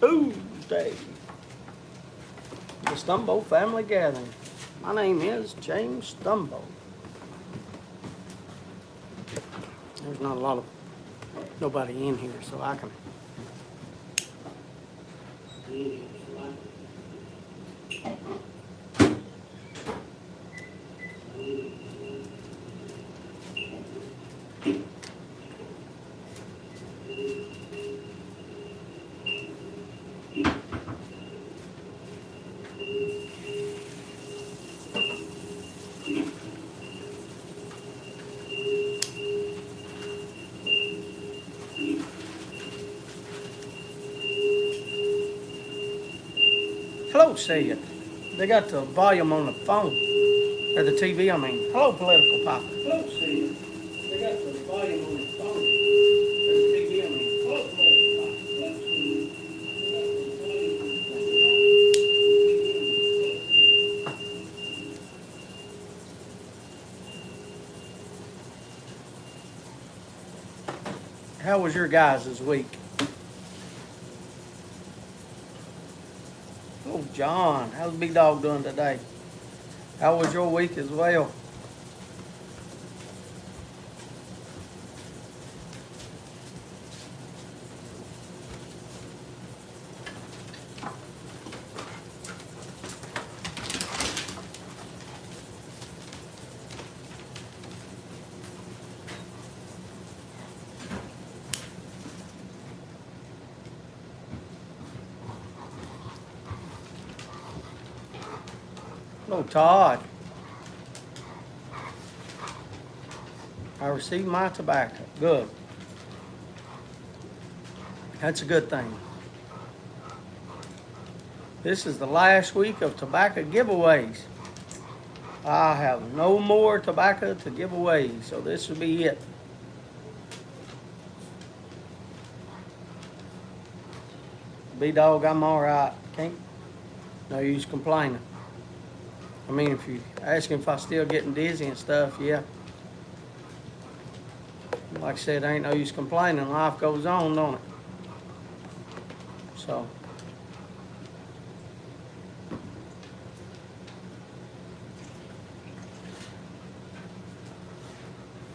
Tuesday. The Stumbo family gathering. My name is James Stumbo. There's not a lot of nobody in here, so I can. Hello, say it. They got the volume on the phone. Or the TV, I mean. Hello, political papa. Hello, say it. They got the volume on the phone. Or the TV, I mean. Hello, political papa. Hello, say it. How was your guys' week? Oh, John, how's Big Dog doing today? How was your week as well? Hello, Todd. I received my tobacco. Good. That's a good thing. This is the last week of tobacco giveaways. I have no more tobacco to give away, so this will be it. B-Dog, I'm all right. Can't. No use complaining. I mean, if you asking if I still getting dizzy and stuff, yeah. Like I said, ain't no use complaining. Life goes on, don't it? So.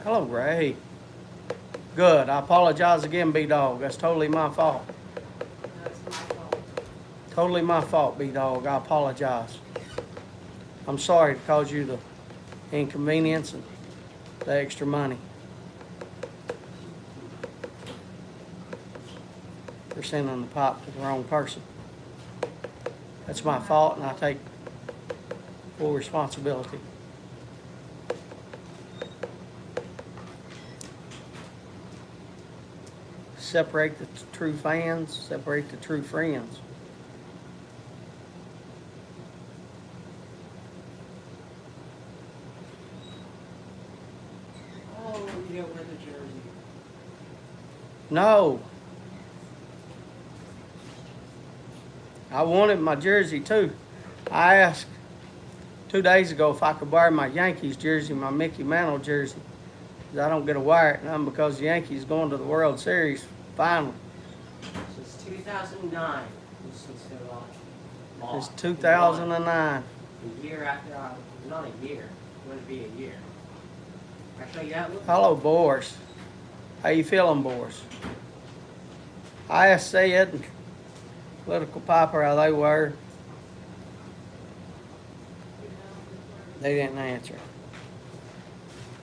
Hello, Ray. Good. I apologize again, B-Dog. That's totally my fault. That's my fault. Totally my fault, B-Dog. I apologize. I'm sorry to cause you the inconvenience and the extra money. For sending the pipe to the wrong person. That's my fault, and I take full responsibility. Separate the true fans, separate the true friends. You don't wear the jersey. No. I wanted my jersey too. I asked 2 days ago if I could wear my Yankees jersey, my Mickey Mantle jersey. Because I don't get to wear it none because the Yankees going to the World Series finally. Since 2009. It's 2009. A year after not a year. It would be a year. I show you that look. Hello, Boris. How you feeling, Boris? I asked Ed and Political Piper how they were. They didn't answer.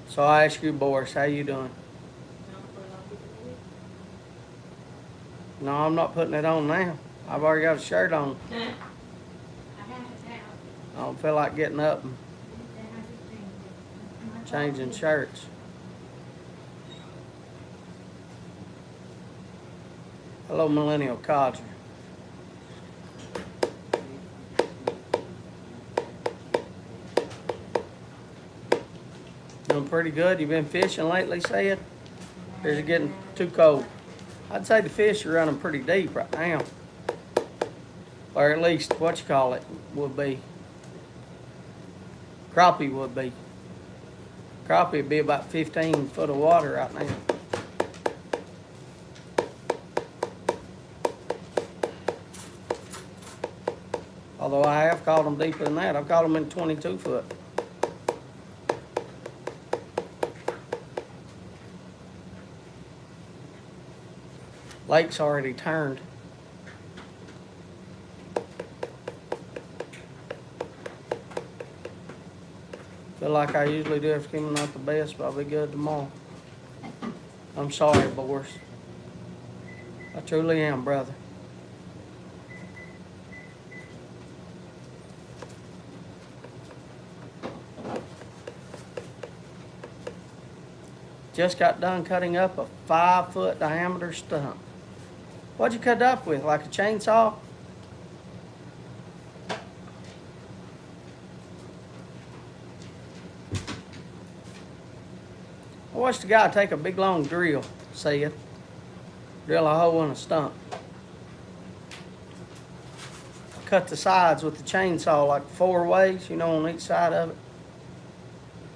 So I asked you, Boris, how you doing? No, I'm not putting it on now. I've already got a shirt on. I don't feel like getting up and changing shirts. Hello, Millennial Codger. Doing pretty good. You been fishing lately, say it? Or is it getting too cold? I'd say the fish are running pretty deep right now. Or at least, what you call it, would be. Crappie would be. Crappie would be about 15 foot of water right now. Although I have caught them deeper than that. I've caught them in 22 foot. Lake's already turned. Feel like I usually do after coming out the best, but I'll be good tomorrow. I'm sorry, boys. I truly am, brother. Just got done cutting up a 5-foot diameter stump. What'd you cut it up with? Like a chainsaw? I watched a guy take a big long drill, drill a hole in a stump. Cut the sides with the chainsaw like 4 ways, you know, on each side of it.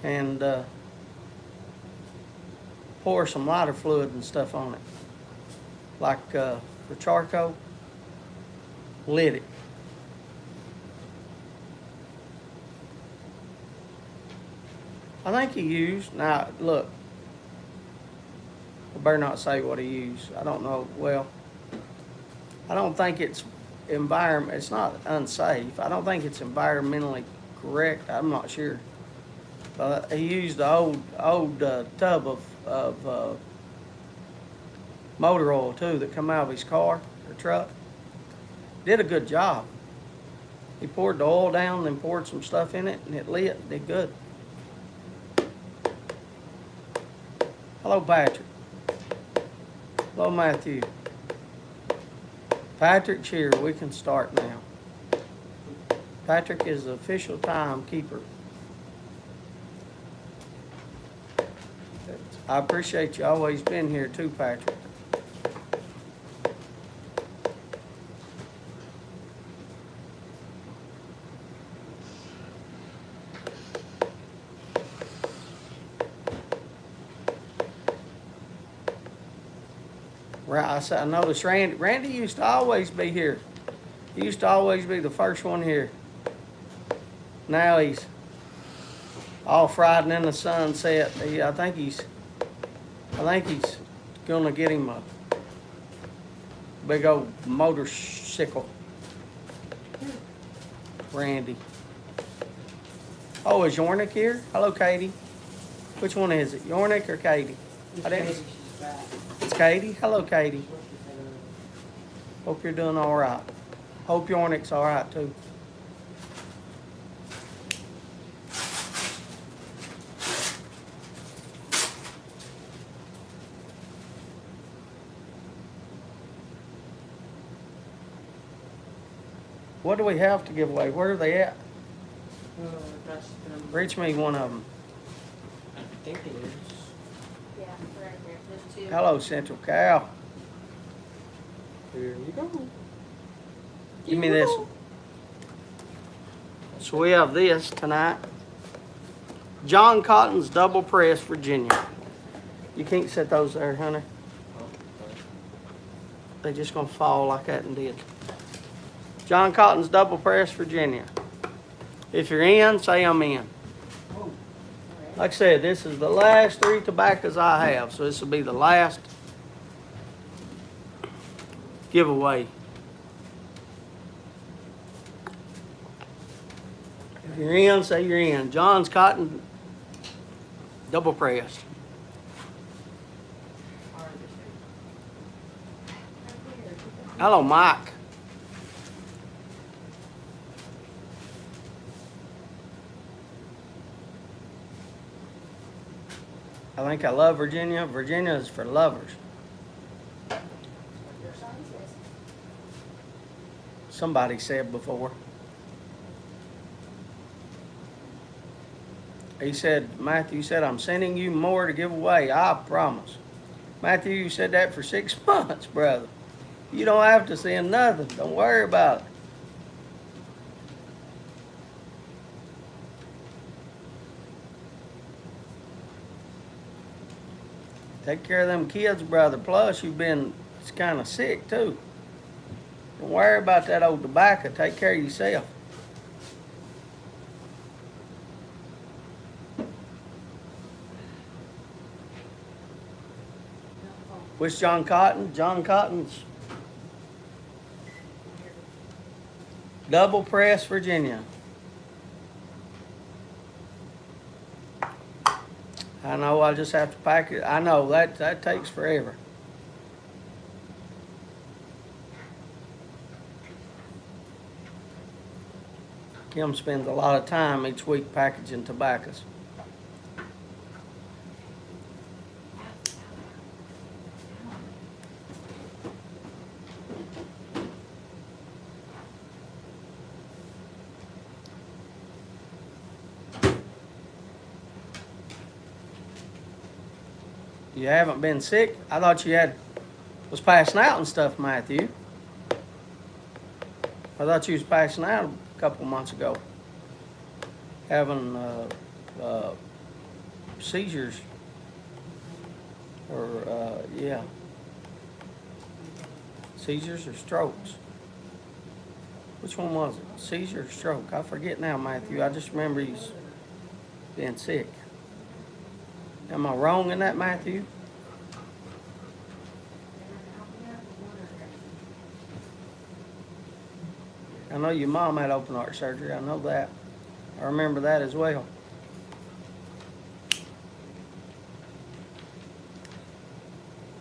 And pour some lighter fluid and stuff on it. Like for charcoal. Lit it. I think he used, now look, I better not say what he used. I don't know, well, I don't think it's it's not unsafe. I don't think it's environmentally correct. I'm not sure. But he used the old tub of motor oil too that come out of his car or truck. Did a good job. He poured the oil down, then poured some stuff in it, and it lit. Did good. Hello, Patrick. Hello, Matthew. Patrick's here. We can start now. Patrick is the official timekeeper. I appreciate you always been here too, Patrick. I noticed Randy used to always be here. He used to always be the first one here. Now he's all fried and in the sunset. I think he's gonna get him a big old motorcycle. Randy. Oh, is Yornick here? Hello, Katie. Which one is it, Yornick or Katie? It's Katie. Hello, Katie. Hope you're doing all right. Hope Yornick's all right too. What do we have to give away? Where are they at? Reach me one of them. I think it is. Yeah, right there. There's 2. Hello, Central Cal. Here you go. Give me this one. So we have this tonight. John Cotton's Double Press, Virginia. You can't set those there, honey. They're just gonna fall like that and did. John Cotton's Double Press, Virginia. If you're in, say I'm in. Like I said, this is the last 3 tobaccos I have, so this will be the last giveaway. If you're in, say you're in. John's Cotton Double Press. Hello, Mike. I think I love Virginia. Virginia is for lovers. Somebody said before. He said, Matthew said, I'm sending you more to give away. I promise. Matthew, you said that for 6 months, brother. You don't have to send nothing. Don't worry about it. Take care of them kids, brother. Plus, you've been kind of sick, too. Don't worry about that old tobacco. Take care of yourself. Which John Cotton? John Cotton's Double Press, Virginia. I know I just have to pack it. I know that takes forever. Kim spends a lot of time each week packaging tobaccos. You haven't been sick? I thought you was passing out and stuff, Matthew. I thought you was passing out a couple months ago. Having seizures. Or, yeah. Seizures or strokes? Which one was it? Seizure or stroke? I forget now, Matthew. I just remember he's being sick. Am I wrong in that, Matthew? I know your mom had open heart surgery. I know that. I remember that as well.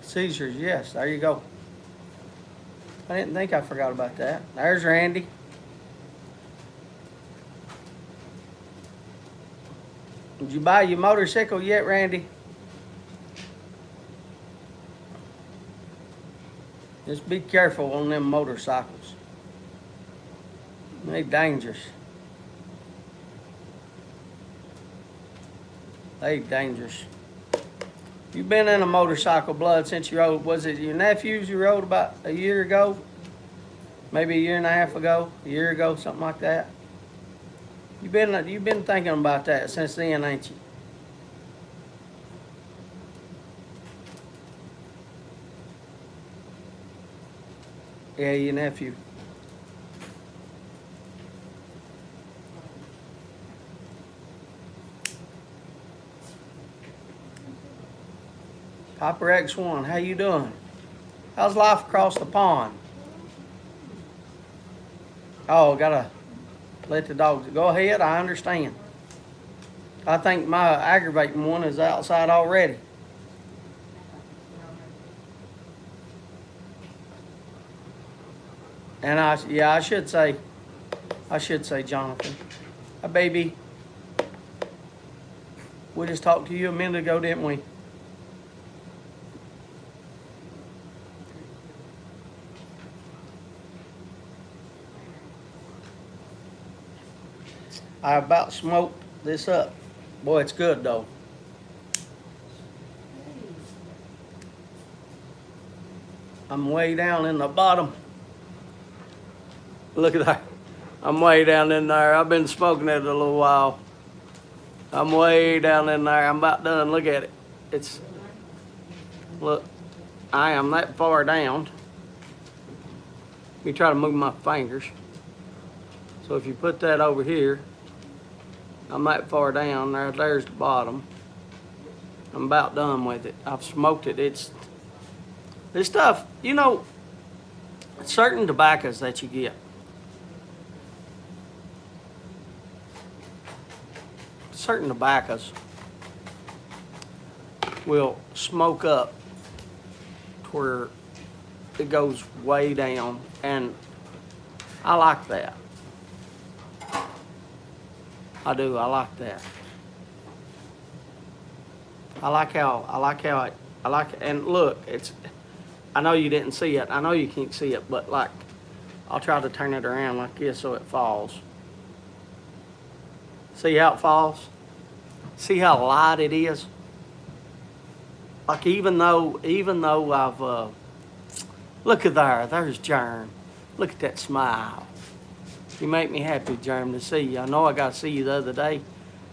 Seizures, yes. There you go. I didn't think I forgot about that. There's Randy. Did you buy your motorcycle yet, Randy? Just be careful on them motorcycles. They dangerous. They dangerous. You been in a motorcycle, Blood, since you rode, was it your nephews you rode about a year ago? Maybe a year and a half ago? A year ago, something like that? You've been thinking about that since then, ain't you? Yeah, your nephew. Papa X1, how you doing? How's life across the pond? Oh, gotta let the dogs go ahead. I understand. I think my aggravating one is outside already. And I should say Jonathan. Baby, we just talked to you a minute ago, didn't we? I about smoked this up. Boy, it's good though. I'm way down in the bottom. Look at that. I'm way down in there. I've been smoking it a little while. I'm way down in there. I'm about done. Look at it. Look, I am that far down. Let me try to move my fingers. So if you put that over here, I'm that far down there. There's the bottom. I'm about done with it. I've smoked it. This stuff, you know, certain tobaccos that you get. Certain tobaccos will smoke up to where it goes way down, and I like that. I do. I like that. I like it. And look, I know you didn't see it. I know you can't see it, but like, I'll try to turn it around like this so it falls. See how it falls? See how light it is? Like even though I've, look at there's Germ. Look at that smile. You make me happy, Germ, to see you. I know I got to see you the other day.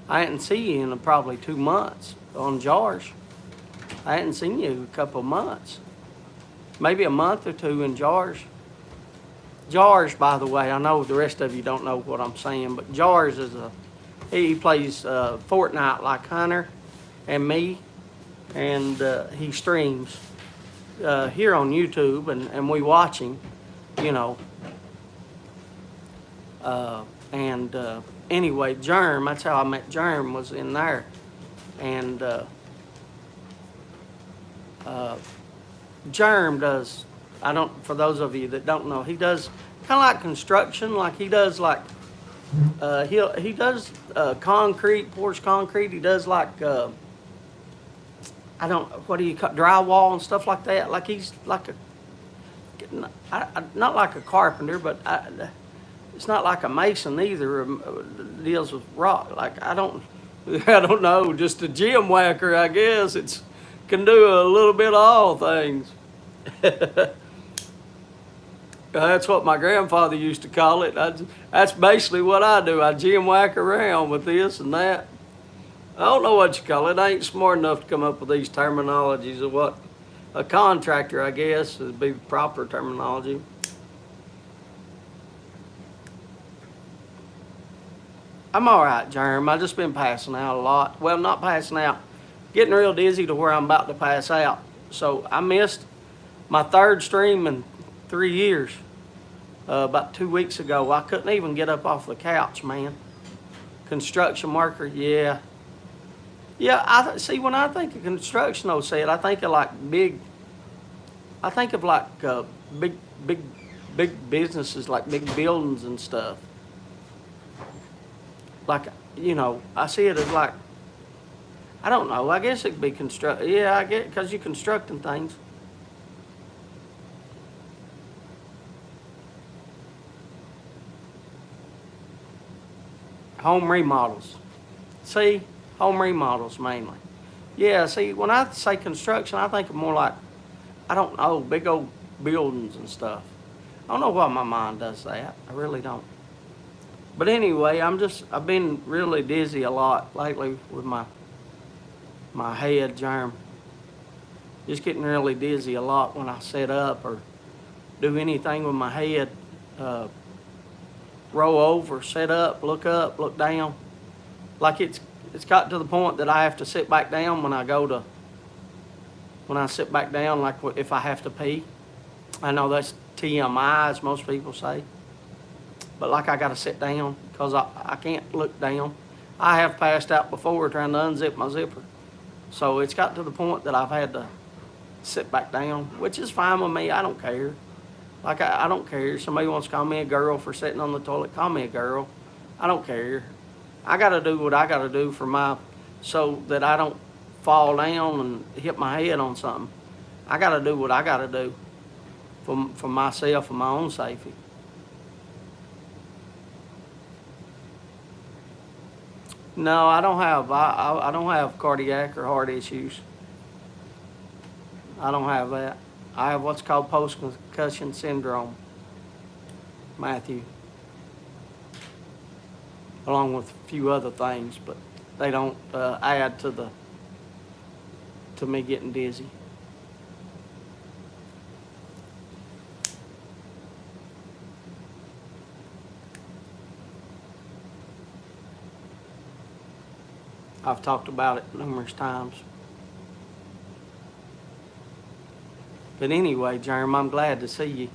I hadn't seen you in probably 2 months on jars. I hadn't seen you a couple of months. Maybe a month or two in jars. Jars, by the way, I know the rest of you don't know what I'm saying, but Jars is he plays Fortnite like Hunter and me, and he streams. here on YouTube, and we watch him, you know. And anyway, Germ, that's how I met Germ, was in there. And Germ does, I don't, for those of you that don't know, he does kind of like construction, like he does like, he does concrete, pours concrete. He does like, I don't, what do you call, drywall and stuff like that. Like he's like not like a carpenter, but it's not like a mason either. Deals with rock. Like I don't know. Just a gym whacker, I guess. It's can do a little bit of all things. That's what my grandfather used to call it. That's basically what I do. I gym whack around with this and that. I don't know what you call it. I ain't smart enough to come up with these terminologies of what a contractor, I guess, would be the proper terminology. I'm all right, Germ. I just been passing out a lot. Well, not passing out. Getting real dizzy to where I'm about to pass out. So I missed my third stream in 3 years. About 2 weeks ago, I couldn't even get up off the couch, man. Construction worker, yeah. Yeah, I see. When I think of construction, though, said I think of like big. I think of like big businesses, like big buildings and stuff. Like, you know, I see it as like, I don't know. I guess it could be construct. Yeah, I get, because you're constructing things. Home remodels. See, home remodels mainly. Yeah, see, when I say construction, I think of more like, I don't know, big old buildings and stuff. I don't know why my mind does that. I really don't. But anyway, I've been really dizzy a lot lately with my head, Germ. Just getting really dizzy a lot when I sit up or do anything with my head. Roll over, sit up, look down. Like it's got to the point that I have to sit back down when I sit back down, like if I have to pee. I know that's TMI, as most people say. But like I got to sit down because I can't look down. I have passed out before trying to unzip my zipper. So it's got to the point that I've had to sit back down, which is fine with me. I don't care. Like, I don't care. If somebody wants to call me a girl for sitting on the toilet, call me a girl. I don't care. I got to do what I got to do so that I don't fall down and hit my head on something. I got to do what I got to do for myself and my own safety. No, I don't have cardiac or heart issues. I don't have that. I have what's called post-concussion syndrome, Matthew, along with a few other things, but they don't add to me getting dizzy. I've talked about it numerous times. But anyway, Jeremy, I'm glad to see you.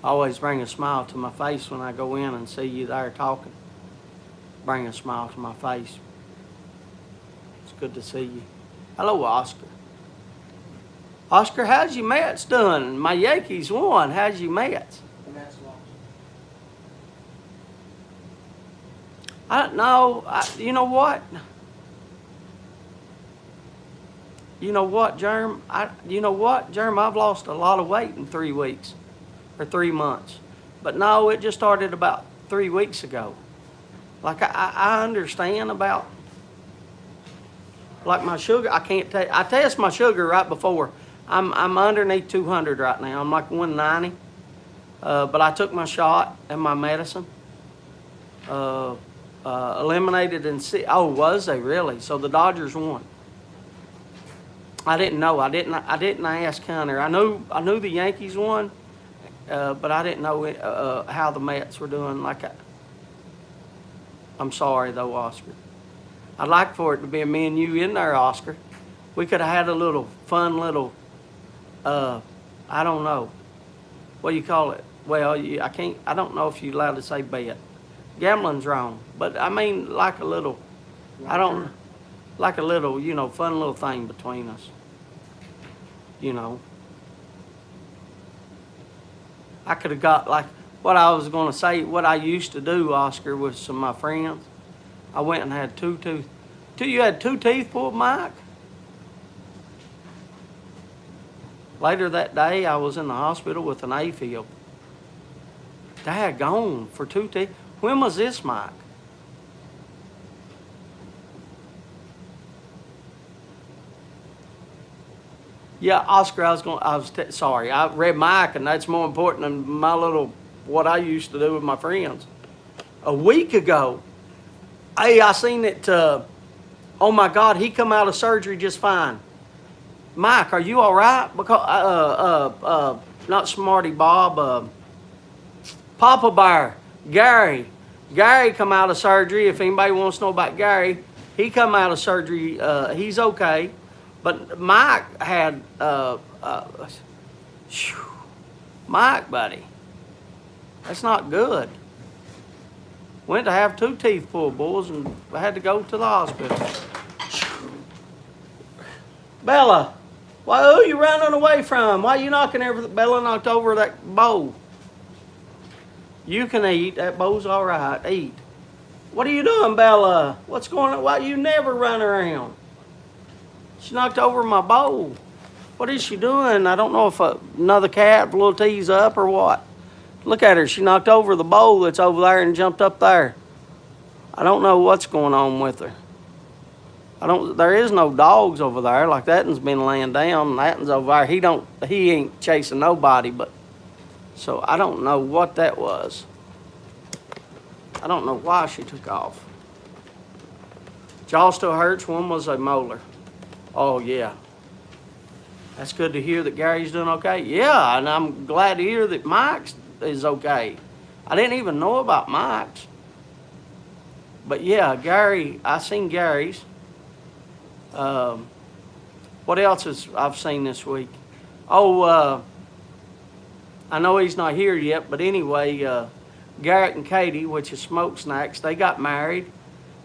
Always bring a smile to my face when I go in and see you there talking. Bring a smile to my face. It's good to see you. Hello, Oscar. Oscar, how's your Mets doing? My Yankees won. How's your Mets? The Mets lost. I don't know. You know what? You know what, Jerm? I've lost a lot of weight in 3 weeks or 3 months. But no, it just started about 3 weeks ago. Like I understand about like my sugar. I can't take. I test my sugar right before. I'm underneath 200 right now. I'm like 190. But I took my shot and my medicine. Eliminated and oh, was they really? So the Dodgers won. I didn't know. I didn't ask Hunter. I knew the Yankees won, but I didn't know how the Mets were doing. I'm sorry though, Oscar. I'd like for it to be me and you in there, Oscar. We could have had a little fun little I don't know. What do you call it? Well, I can't, I don't know if you're allowed to say bet. Gambling's wrong, but I mean like a little, I don't, like a little, fun little thing between us. You know. I could have got like, what I was going to say, what I used to do, Oscar, with some of my friends. I went and had you had two teeth pulled, Mike? Later that day, I was in the hospital with an A-field. Daggone, for 2 teeth. When was this, Mike? Yeah, Oscar, sorry, I read Mike, and that's more important than what I used to do with my friends. A week ago, hey, I seen it, oh my God, he come out of surgery just fine. Mike, are you all right? Because, not Smarty Bob, Papa Bear, Gary. Gary come out of surgery. If anybody wants to know about Gary, he come out of surgery, he's okay. But Mike had, Mike, buddy, that's not good. Went to have 2 teeth pulled, boys, and had to go to the hospital. Bella, who you running away from? Why you knocking everything? Bella knocked over that bowl. You can eat. That bowl's all right. Eat. What are you doing, Bella? What's going on? Why you never run around? She knocked over my bowl. What is she doing? I don't know if another cat blew tease up or what. Look at her. She knocked over the bowl that's over there and jumped up there. I don't know what's going on with her. There is no dogs over there. Like that one's been laying down. That one's over there. He ain't chasing nobody, but so I don't know what that was. I don't know why she took off. Jaw still hurts. One was a molar. Oh, yeah. That's good to hear that Gary's doing okay. Yeah, and I'm glad to hear that Mike's is okay. I didn't even know about Mike's. But yeah, Gary, I seen Gary's. What else I've seen this week? Oh, I know he's not here yet, but anyway, Garrett and Katie, which is Smoke Snacks, they got married.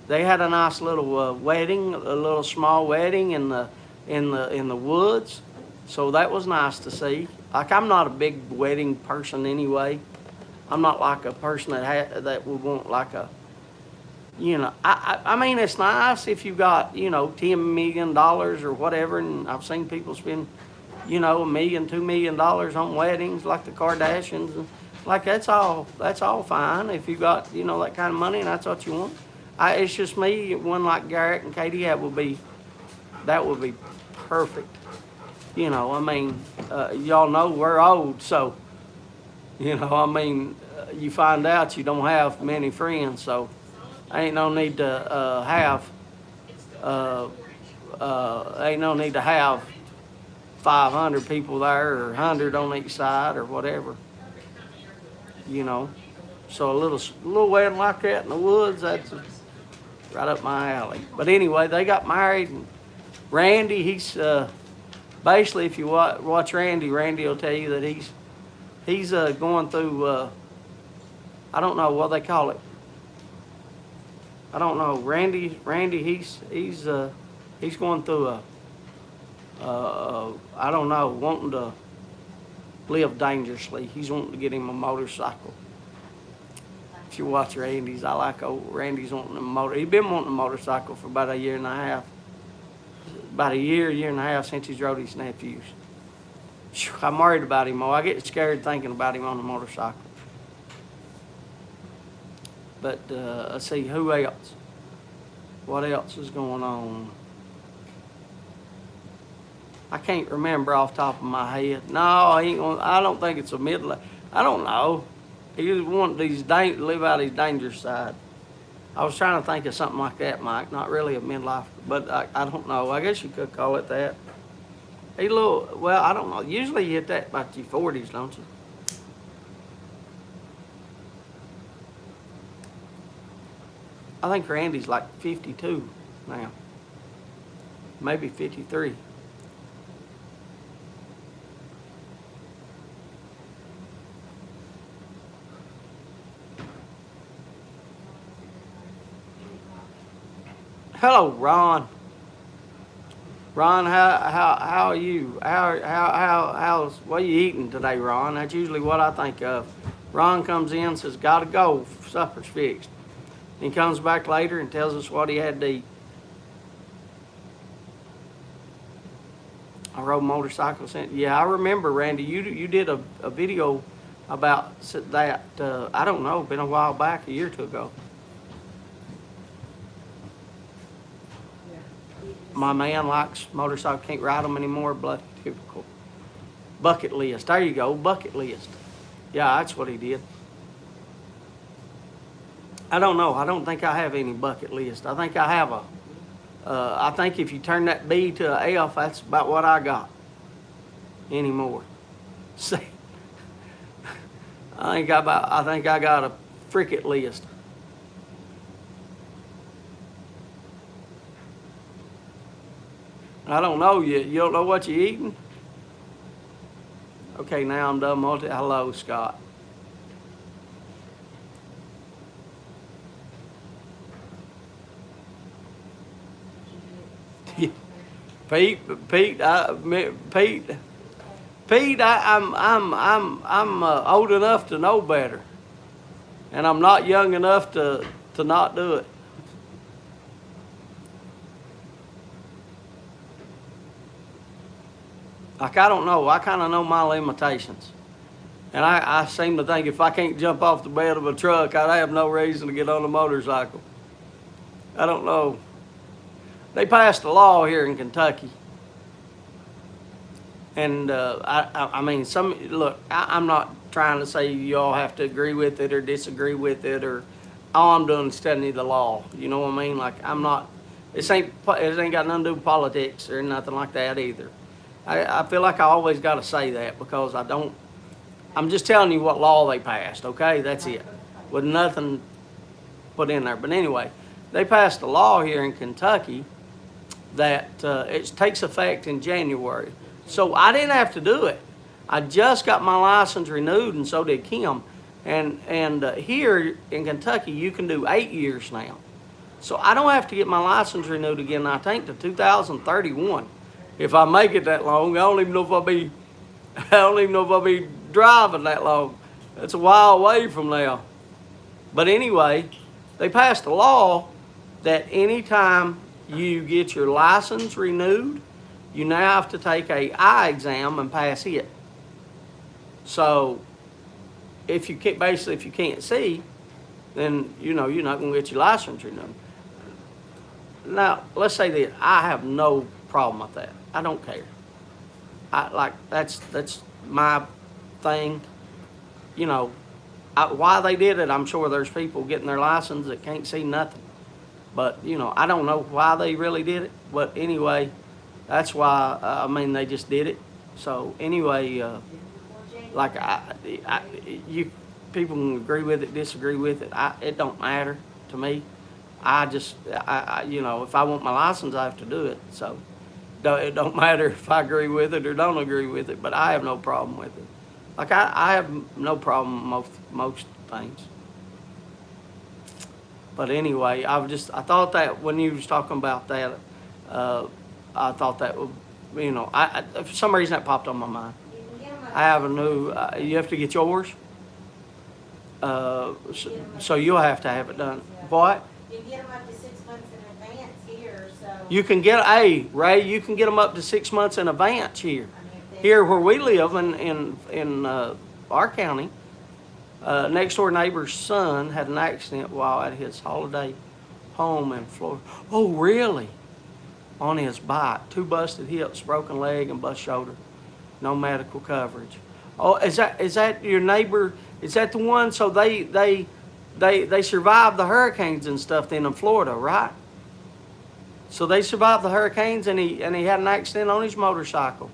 They had a nice little wedding, a little small wedding in the woods. So that was nice to see. Like, I'm not a big wedding person anyway. I'm not like a person that would want like a, I mean, it's nice if you got, $10 million or whatever. And I've seen people spend, $1 million, $2 million on weddings like the Kardashians. And like, that's all fine if you got, that kind of money and that's what you want. It's just me, one like Garrett and Katie, that would be perfect. I mean, y'all know we're old, so, you find out you don't have many friends, so ain't no need to have 500 people there or 100 on each side or whatever. So a little wedding like that in the woods, that's right up my alley. But anyway, they got married. And Randy, he's basically, if you watch Randy will tell you that he's going through, I don't know what they call it. I don't know. Randy, he's going through I don't know, wanting to live dangerously. He's wanting to get him a motorcycle. If you watch Randy's, I like old Randy's wanting a motor. He's been wanting a motorcycle for about a year and a half. About a year and a half since he's rode his nephews. I'm worried about him. I get scared thinking about him on a motorcycle. But let's see, who else? What else is going on? I can't remember off the top of my head. No, I don't think it's a middle. I don't know. He just wanted to live out his dangerous side. I was trying to think of something like that, Mike. Not really a midlife, but I don't know. I guess you could call it that. I don't know. Usually you hit that about your 40s, don't you? I think Randy's like 52 now. Maybe 53. Hello, Ron. Ron, how are you? How's what are you eating today, Ron? That's usually what I think of. Ron comes in, says, "Gotta go. Supper's fixed." He comes back later and tells us what he had to eat. I rode motorcycles. Yeah, I remember, Randy. You did a video about that. I don't know, been a while back, a year or two ago. My man likes motorcycle, can't ride them anymore. Bloody typical. Bucket list. There you go, bucket list. Yeah, that's what he did. I don't know. I don't think I have any bucket list. I think I have a. I think if you turn that B to a F, that's about what I got. Anymore. See, I think I got a frickin' list. I don't know yet. You don't know what you're eating? Okay, now I'm done Hello, Scott. Pete, I'm old enough to know better, and I'm not young enough to not do it. Like, I don't know. I kind of know my limitations. And I seem to think if I can't jump off the bed of a truck, I have no reason to get on a motorcycle. I don't know. They passed a law here in Kentucky. And I mean, look, I'm not trying to say you all have to agree with it or disagree with it, or all I'm doing is telling you the law. You know what I mean? Like, I'm not, it ain't got nothing to do with politics or nothing like that either. I feel like I always got to say that because I'm just telling you what law they passed, okay? That's it. With nothing put in there. But anyway, they passed a law here in Kentucky that it takes effect in January. So I didn't have to do it. I just got my license renewed, and so did Kim. And here in Kentucky, you can do 8 years now. So I don't have to get my license renewed again, I think, to 2031. If I make it that long, I don't even know if I'll be driving that long. It's a while away from now. But anyway, they passed a law that anytime you get your license renewed, you now have to take a eye exam and pass it. So if you can't see, then you're not going to get your license renewed. Now, let's say that I have no problem with that. I don't care. That's my thing. Why they did it, I'm sure there's people getting their license that can't see nothing. But, I don't know why they really did it. But anyway, that's why, they just did it. So anyway, people can agree with it, disagree with it. It don't matter to me. If I want my license, I have to do it. So it don't matter if I agree with it or don't agree with it, but I have no problem with it. Like, I have no problem with most things. But anyway, I thought that when you was talking about that, I thought that would, for some reason that popped on my mind. I have a new, you have to get yours? So you'll have to have it done. What? You can get them up to 6 months in advance here, so. You can Ray, you can get them up to 6 months in advance here. Here where we live in our county, next door neighbor's son had an accident while at his holiday home in Florida. Oh, really? On his bike, 2 busted hips, broken leg, and bust shoulder. No medical coverage. Oh, is that your neighbor? Is that the one? So they survived the hurricanes and stuff then in Florida, right? So they survived the hurricanes, and he had an accident on his motorcycle.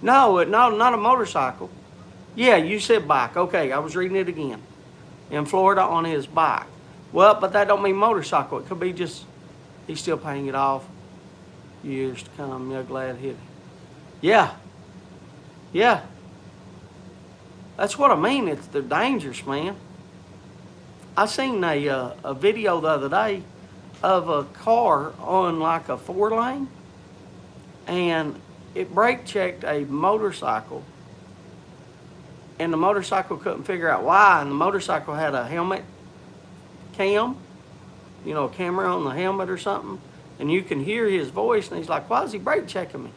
No, not a motorcycle. Yeah, you said bike. Okay, I was reading it again. In Florida on his bike. Well, but that don't mean motorcycle. It could be just he's still paying it off. Years to come. You're glad hit it. Yeah. Yeah. That's what I mean. They're dangerous, man. I seen a video the other day of a car on like a 4 lane, and it brake checked a motorcycle, and the motorcycle couldn't figure out why, and the motorcycle had a helmet cam, a camera on the helmet or something, and you can hear his voice, and he's like, why is he brake checking me?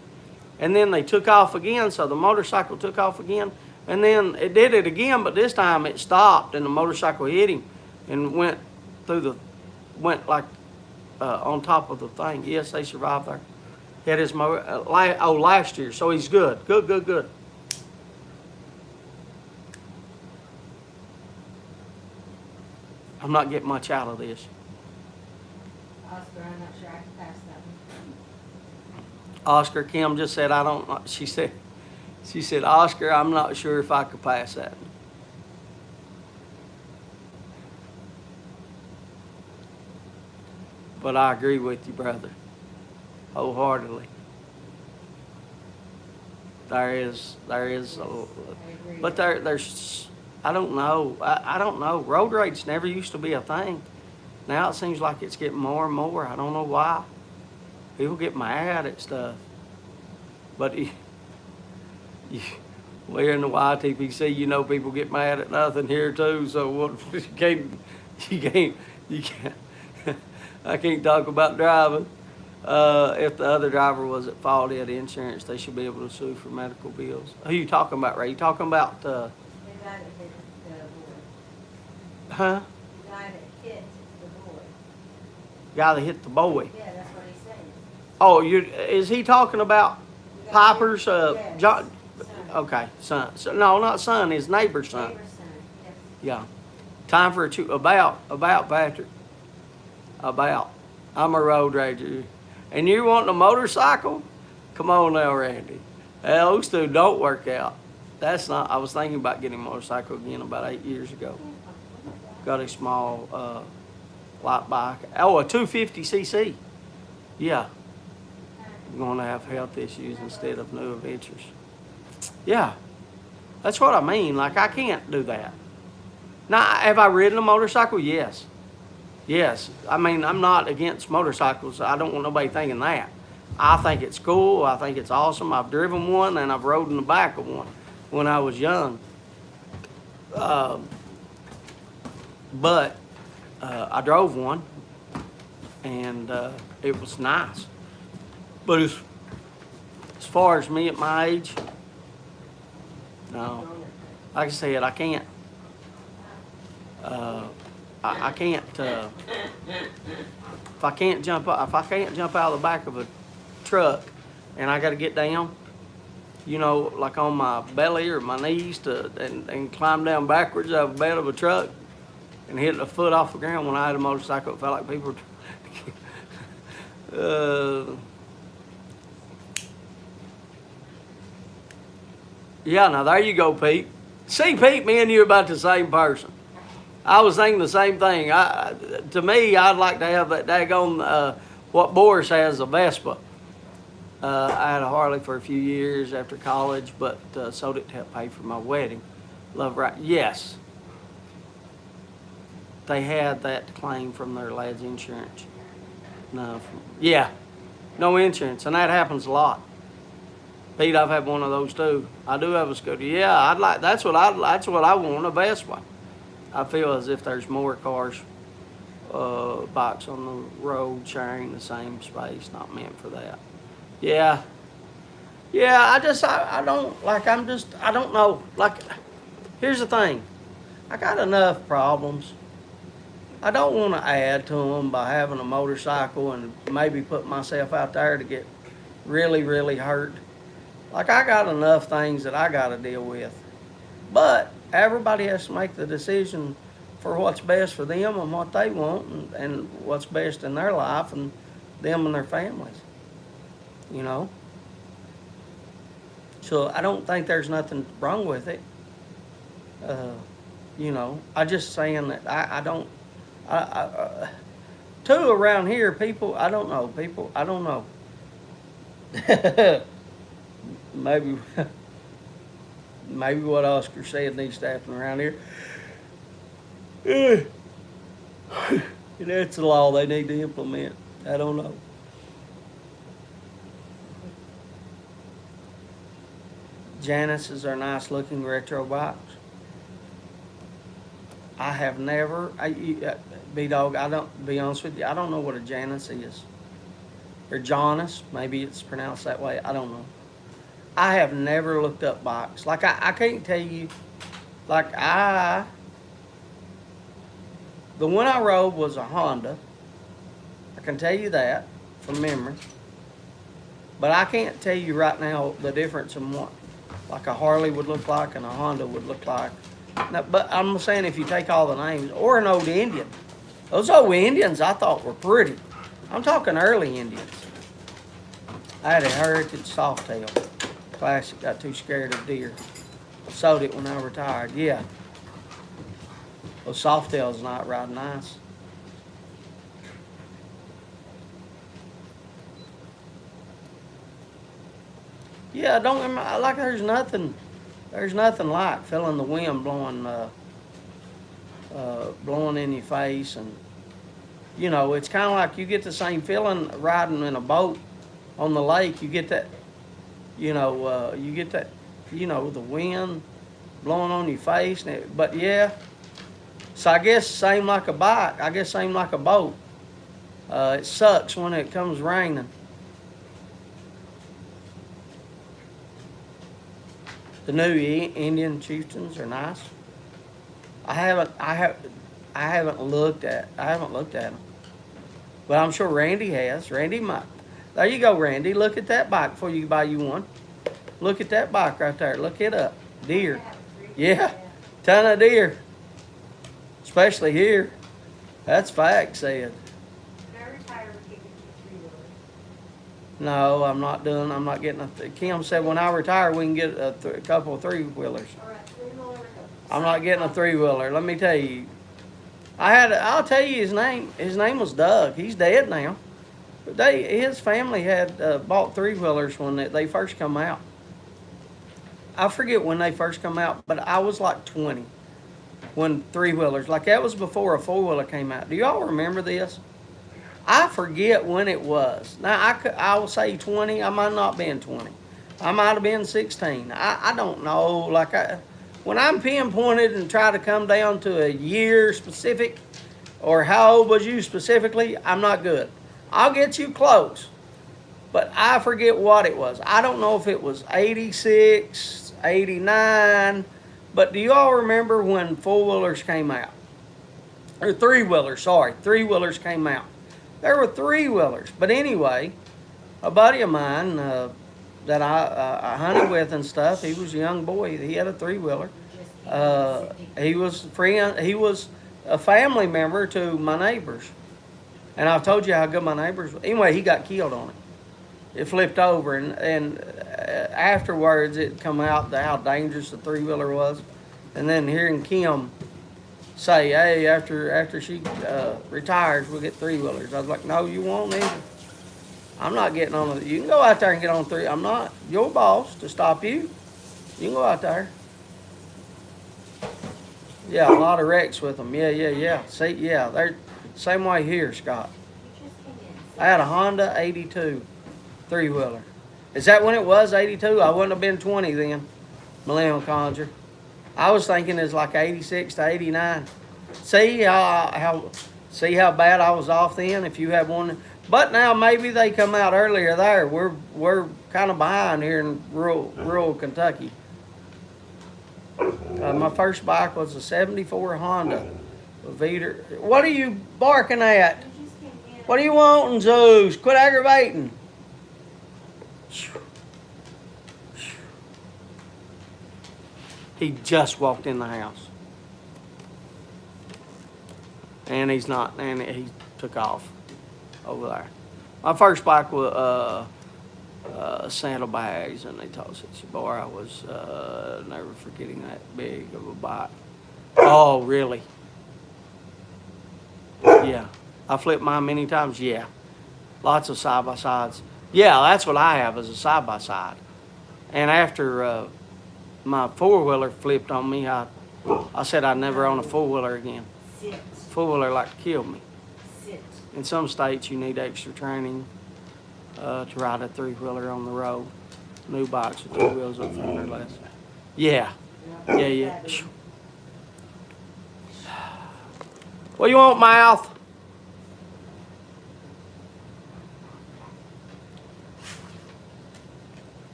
And then they took off again, so the motorcycle took off again, and then it did it again, but this time it stopped, and the motorcycle hit him and went like on top of the thing. Yes, they survived there. He had his last year, so he's good. Good. I'm not getting much out of this. Oscar, I'm not sure I can pass that one. Oscar, Kim just said, I don't, she said, Oscar, I'm not sure if I could pass that. But I agree with you, brother, wholeheartedly. There is, but there's, I don't know. I don't know. Road rage never used to be a thing. Now it seems like it's getting more and more. I don't know why. People get mad at stuff. But we're in the YTPC, people get mad at nothing here too. So what? You can't. I can't talk about driving. If the other driver was at fault, he had insurance, they should be able to sue for medical bills. Who you talking about, Ray? You talking about? The guy that hit the boy. Huh? The guy that hit the boy. Guy that hit the boy. Yeah, that's what he's saying. Oh, is he talking about The guy Piper's yes, John? son. Okay, son. So, no, not son. His neighbor's son. Neighbor's son, yes. Yeah. Time for about Patrick. About. I'm a road rager. And you want a motorcycle? Come on now, Randy. Those two don't work out. That's not. I was thinking about getting a motorcycle again about 8 years ago. Got a small light bike. Oh, a 250cc. Yeah. You're going to have health issues instead of new adventures. Yeah. That's what I mean. Like, I can't do that. Now, have I ridden a motorcycle? Yes. Yes. I mean, I'm not against motorcycles. I don't want nobody thinking that. I think it's cool. I think it's awesome. I've driven one, and I've rode in the back of one when I was young. But I drove one, and it was nice. But as far as me at my age, no. Like I said, I can't. I can't. If I can't jump out of the back of a truck, and I got to get down, like on my belly or my knees and climb down backwards out of the bed of a truck, and hit a foot off the ground. When I had a motorcycle, it felt like people were. Yeah, now there you go, Pete. See, Pete, me and you are about the same person. I was thinking the same thing. To me, I'd like to have that daggone, what Boris has, a Vespa. I had a Harley for a few years after college, but sold it to help pay for my wedding. Love right? Yes. They had that claim from their lad's insurance. No, yeah, no insurance, and that happens a lot. Pete, I've had one of those too. I do have a scooter. Yeah, that's what I want, a Vespa. I feel as if there's more cars, bikes on the road sharing the same space, not meant for that. Yeah. I don't know. Like, here's the thing. I got enough problems. I don't want to add to them by having a motorcycle and maybe put myself out there to get really, really hurt. Like, I got enough things that I got to deal with. But everybody has to make the decision for what's best for them and what they want and what's best in their life and them and their families. So I don't think there's nothing wrong with it. I just saying that I don't. Too around here, people. I don't know. Maybe what Oscar said needs to happen around here. And that's the law they need to implement. I don't know. Janice's are nice looking retro bikes. I have never, B-Dog, I don't, be honest with you, I don't know what a Janice is. Or Jonas, maybe it's pronounced that way, I don't know. I have never looked up bikes. Like, I can't tell you, like, the one I rode was a Honda. I can tell you that from memory. But I can't tell you right now the difference in what, like a Harley would look like and a Honda would look like. Now, but I'm saying if you take all the names, or an old Indian. Those old Indians I thought were pretty. I'm talking early Indians. I had a Heritage Softail. Classic, got too scared of deer. Sold it when I retired, yeah. Those Softails not riding nice. Yeah, don't like there's nothing like feeling the wind blowing in your face, and you know it's kind of like you get the same feeling riding in a boat on the lake. You get that, the wind blowing on your face, but yeah. So I guess same like a bike. I guess same like a boat. It sucks when it comes raining. The new Indian chieftains are nice. I haven't looked at them, but I'm sure Randy has. Randy might. There you go, Randy. Look at that bike before you buy you one. Look at that bike right there. Look it up. Deer. Yeah, ton of deer. Especially here. That's fact said. No, I'm not getting Kim said when I retire we can get a couple of three-wheelers. I'm not getting a three-wheeler. Let me tell you. I'll tell you his name. His name was Doug. He's dead now. But his family had bought three-wheelers when they first come out. I forget when they first come out, but I was like 20 when three-wheelers, like that was before a four-wheeler came out. Do y'all remember this? I forget when it was. Now, I will say 20. I might not been 20. I might have been 16. I don't know. Like, when I'm pinpointed and try to come down to a year specific or how old was you specifically, I'm not good. I'll get you close, but I forget what it was. I don't know if it was 86, 89, but do y'all remember when four-wheelers came out? Or three-wheelers, sorry. Three-wheelers came out. There were three-wheelers. But anyway, a buddy of mine that I hunted with and stuff, he was a young boy. He had a three-wheeler. He was a family member to my neighbors. And I've told you how good my neighbors were. Anyway, he got killed on it. It flipped over. And afterwards, it come out how dangerous the three-wheeler was. And then hearing Kim say, hey, after she retires, we'll get three-wheelers. I was like, no, you won't either. I'm not getting on it. You can go out there and get on three. I'm not your boss to stop you. You can go out there. Yeah, a lot of wrecks with them. Yeah. See, yeah, they're same way here, Scott. I had a Honda 82 three-wheeler. Is that when it was 82? I wouldn't have been 20 then, Millennial Conjure. I was thinking it's like 86 to 89. See how bad I was off then if you had one. But now maybe they come out earlier there. We're kind of behind here in rural Kentucky. My first bike was a 74 Honda. Veeder. What are you barking at? What are you wanting, Zeus? Quit aggravating. He just walked in the house. And he took off over there. My first bike was saddlebags, and they told us, boy, I was never forgetting that big of a bike. Oh, really? Yeah. I flipped mine many times, yeah. Lots of side-by-sides. Yeah, that's what I have is a side-by-side. And after my four-wheeler flipped on me, I said I'd never own a four-wheeler again. Four-wheeler like killed me. sit. In some states, you need extra training to ride a three-wheeler on the road. New bikes with 2 wheels up front or less. Yeah, yeah. Phew. What do you want, mouth?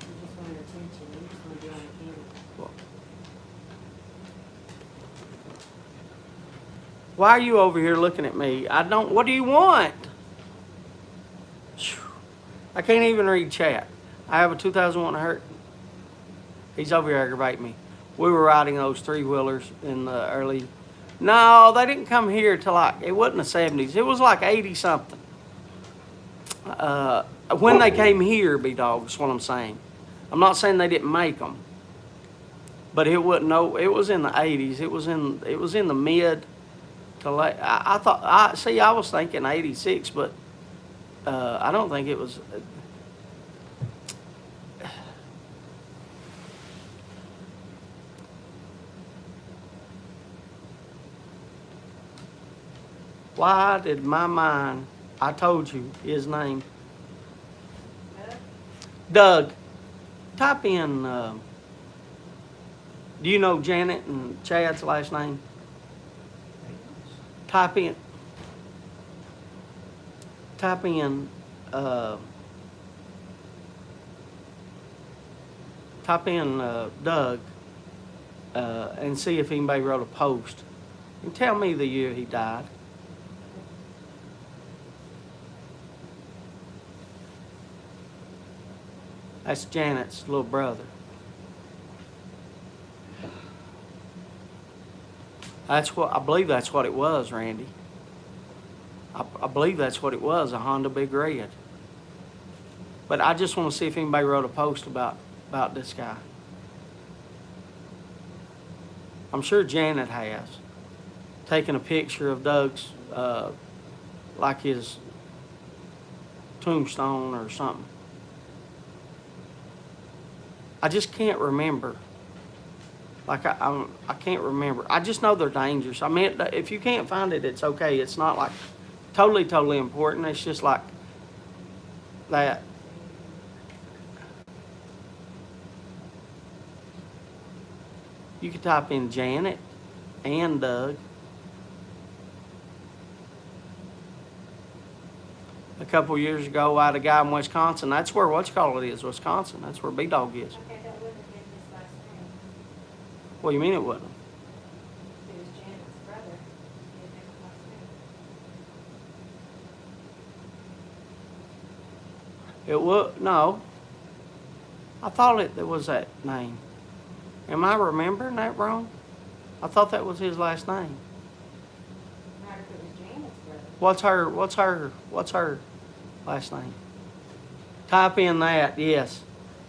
You just want her attention, you just want to be on the camera. Why are you over here looking at me? I don't. What do you want? Phew. I can't even read chat. I have a 2001 Hurt. He's over here aggravating me. We were riding those three-wheelers in the early... No, they didn't come here till like... It wasn't the 70s. It was like 80-something. When they came here, B-Dog, is what I'm saying. I'm not saying they didn't make them. But it wasn't... No, it was in the 80s. It was in the mid to late... I thought... I was thinking 86, but... I don't think it was... Why did my mind... I told you his name. Doug. Type in... do you know Janet and Chad's last name? Type in... Doug and see if anybody wrote a post. And tell me the year he died. That's Janet's little brother. I believe that's what it was, Randy. I believe that's what it was, a Honda Big Red. But I just want to see if anybody wrote a post about this guy. I'm sure Janet has. Taken a picture of Doug's, like his tombstone or something. I just can't remember. Like I can't remember. I just know they're dangerous. I mean, if you can't find it, it's okay. It's not like totally important. It's just like that. You could type in Janet and Doug. A couple years ago, I had a guy in Wisconsin. That's where is, Wisconsin. That's where B-Dog is. Okay, that wouldn't have been his last name. What do you mean it wasn't? It was Janet's brother. He had different last name. It was, no. I thought it was that name. Am I remembering that wrong? I thought that was his last name. Not if it was Janet's brother. What's her last name? Type in that, yes.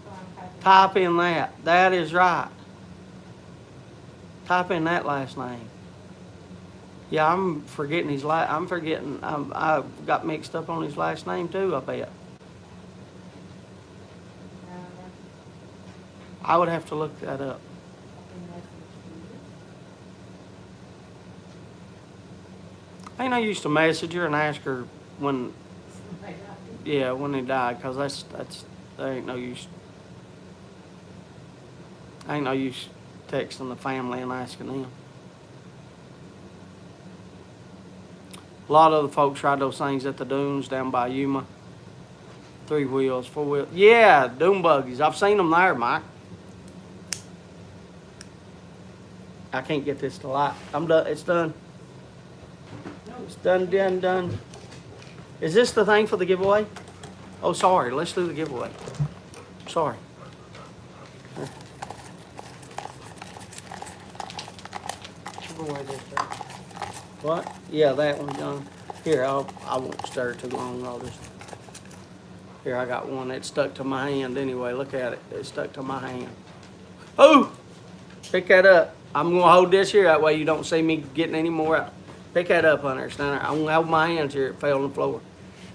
So I'm typing. Type in that. That is right. Type in that last name. Yeah, I'm forgetting his last. I got mixed up on his last name too, I bet. I would have to look that up. Ain't I used to message her and ask her when when he died, because there ain't no use. Ain't no use texting the family and asking them. A lot of the folks ride those things at the dunes down by Yuma. 3 wheels, 4 wheels. Yeah, dune buggies. I've seen them there, Mike. I can't get this to light. I'm done. It's done. It's done. Is this the thing for the giveaway? Oh, sorry. Let's do the giveaway. Sorry. Giveaway this thing. What? Yeah, that one, John. Here, I won't stir too long. I'll just... Here, I got one that stuck to my hand anyway. Look at it. It stuck to my hand. Oh! Pick that up. I'm going to hold this here. That way you don't see me getting any more out. Pick that up, Hunter. It's down there. I'm going to hold my hands here. It fell on the floor.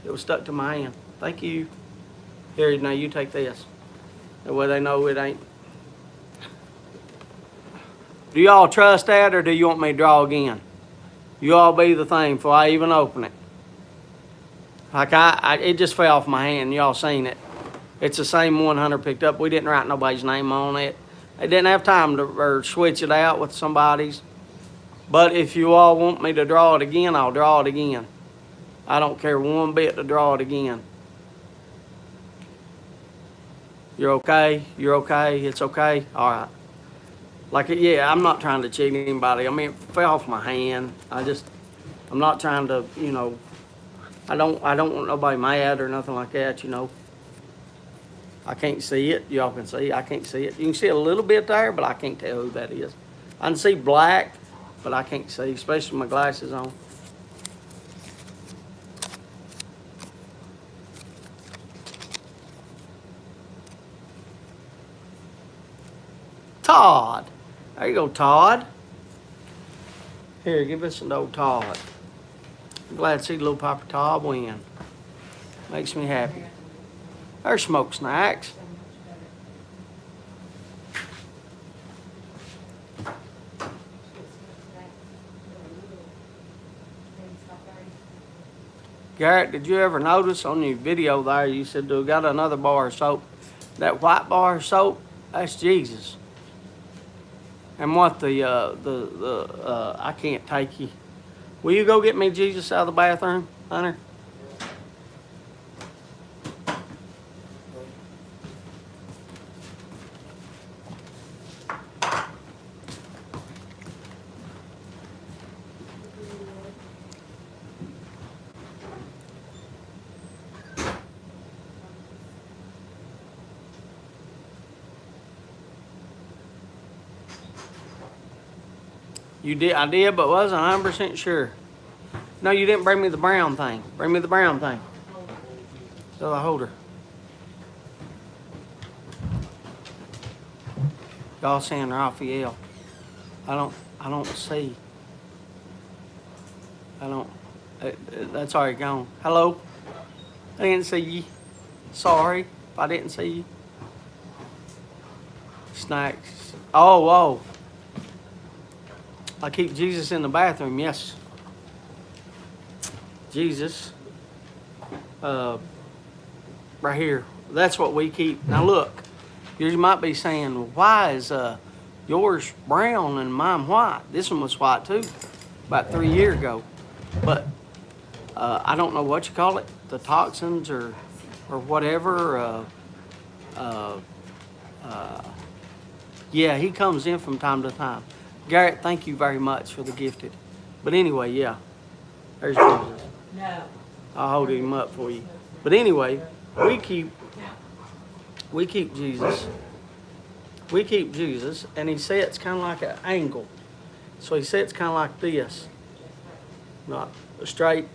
It was stuck to my hand. Thank you. Here, now you take this. That way they know it ain't. Do y'all trust that, or do you want me to draw again? You all be the thing before I even open it. Like it just fell off my hand. Y'all seen it. It's the same one Hunter picked up. We didn't write nobody's name on it. They didn't have time to or switch it out with somebody's. But if you all want me to draw it again, I'll draw it again. I don't care one bit to draw it again. You're okay? You're okay? It's okay? All right. Like, yeah, I'm not trying to cheat anybody. I mean, it fell off my hand. I'm not trying to, you know, I don't want nobody mad or nothing like that, you know. I can't see it. Y'all can see. I can't see it. You can see a little bit there, but I can't tell who that is. I can see black, but I can't see, especially with my glasses on. Todd. There you go, Todd. Here, give us an old Todd. I'm glad to see little Papa Todd win. Makes me happy. There's smoked snacks. Garrett, did you ever notice on your video there, you said, we got another bar of soap. That white bar of soap, that's Jesus. And what I can't take you. Will you go get me Jesus out of the bathroom, Hunter? You did, I did, but wasn't 100% sure. No, you didn't bring me the brown thing. Bring me the brown thing. So the holder. Y'all saying Raphael. I don't see. That's already gone. Hello? I didn't see you. Sorry if I didn't see you. Snacks. Oh. I keep Jesus in the bathroom, yes. Jesus. Right here. That's what we keep. Now look, you might be saying, well, why is yours brown and mine white? This one was white too, about 3 years ago. But I don't know what you call it, the toxins or whatever. Yeah, he comes in from time to time. Garrett, thank you very much for the gifted. But anyway, yeah, there's Jesus. No. I'll hold him up for you. But anyway, we keep Jesus. We keep Jesus, and he sits kind of like an angle. So he sits kind of like this, not straight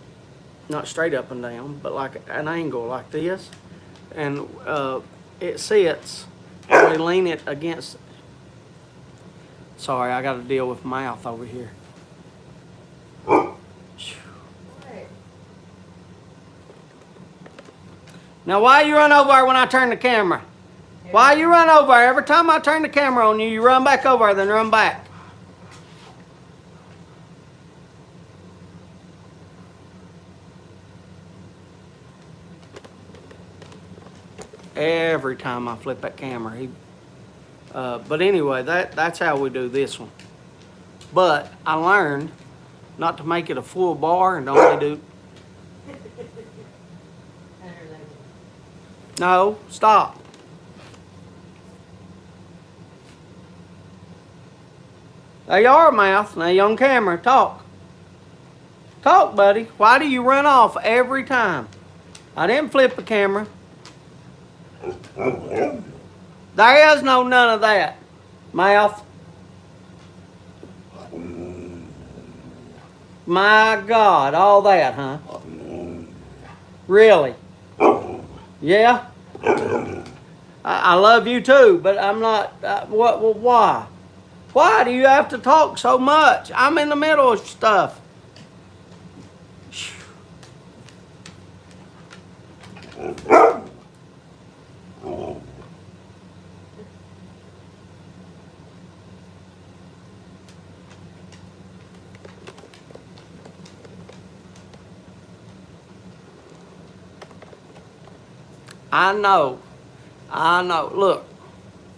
up and down, but like an angle like this, and it sits. And we lean it against. Sorry, I got to deal with mouth over here. Now, why you run over there when I turn the camera? Why you run over there? Every time I turn the camera on you, you run back over there, then run back. Every time I flip that camera, but anyway, that's how we do this one. But I learned not to make it a full bar and only do. No, stop. There you are, mouth. Now you on camera. Talk. Talk, buddy. Why do you run off every time? I didn't flip the camera. There is none of that. Mouth. My God, all that, huh? Really? Yeah? I love you too, but I'm not, why? Why do you have to talk so much? I'm in the middle of stuff. I know.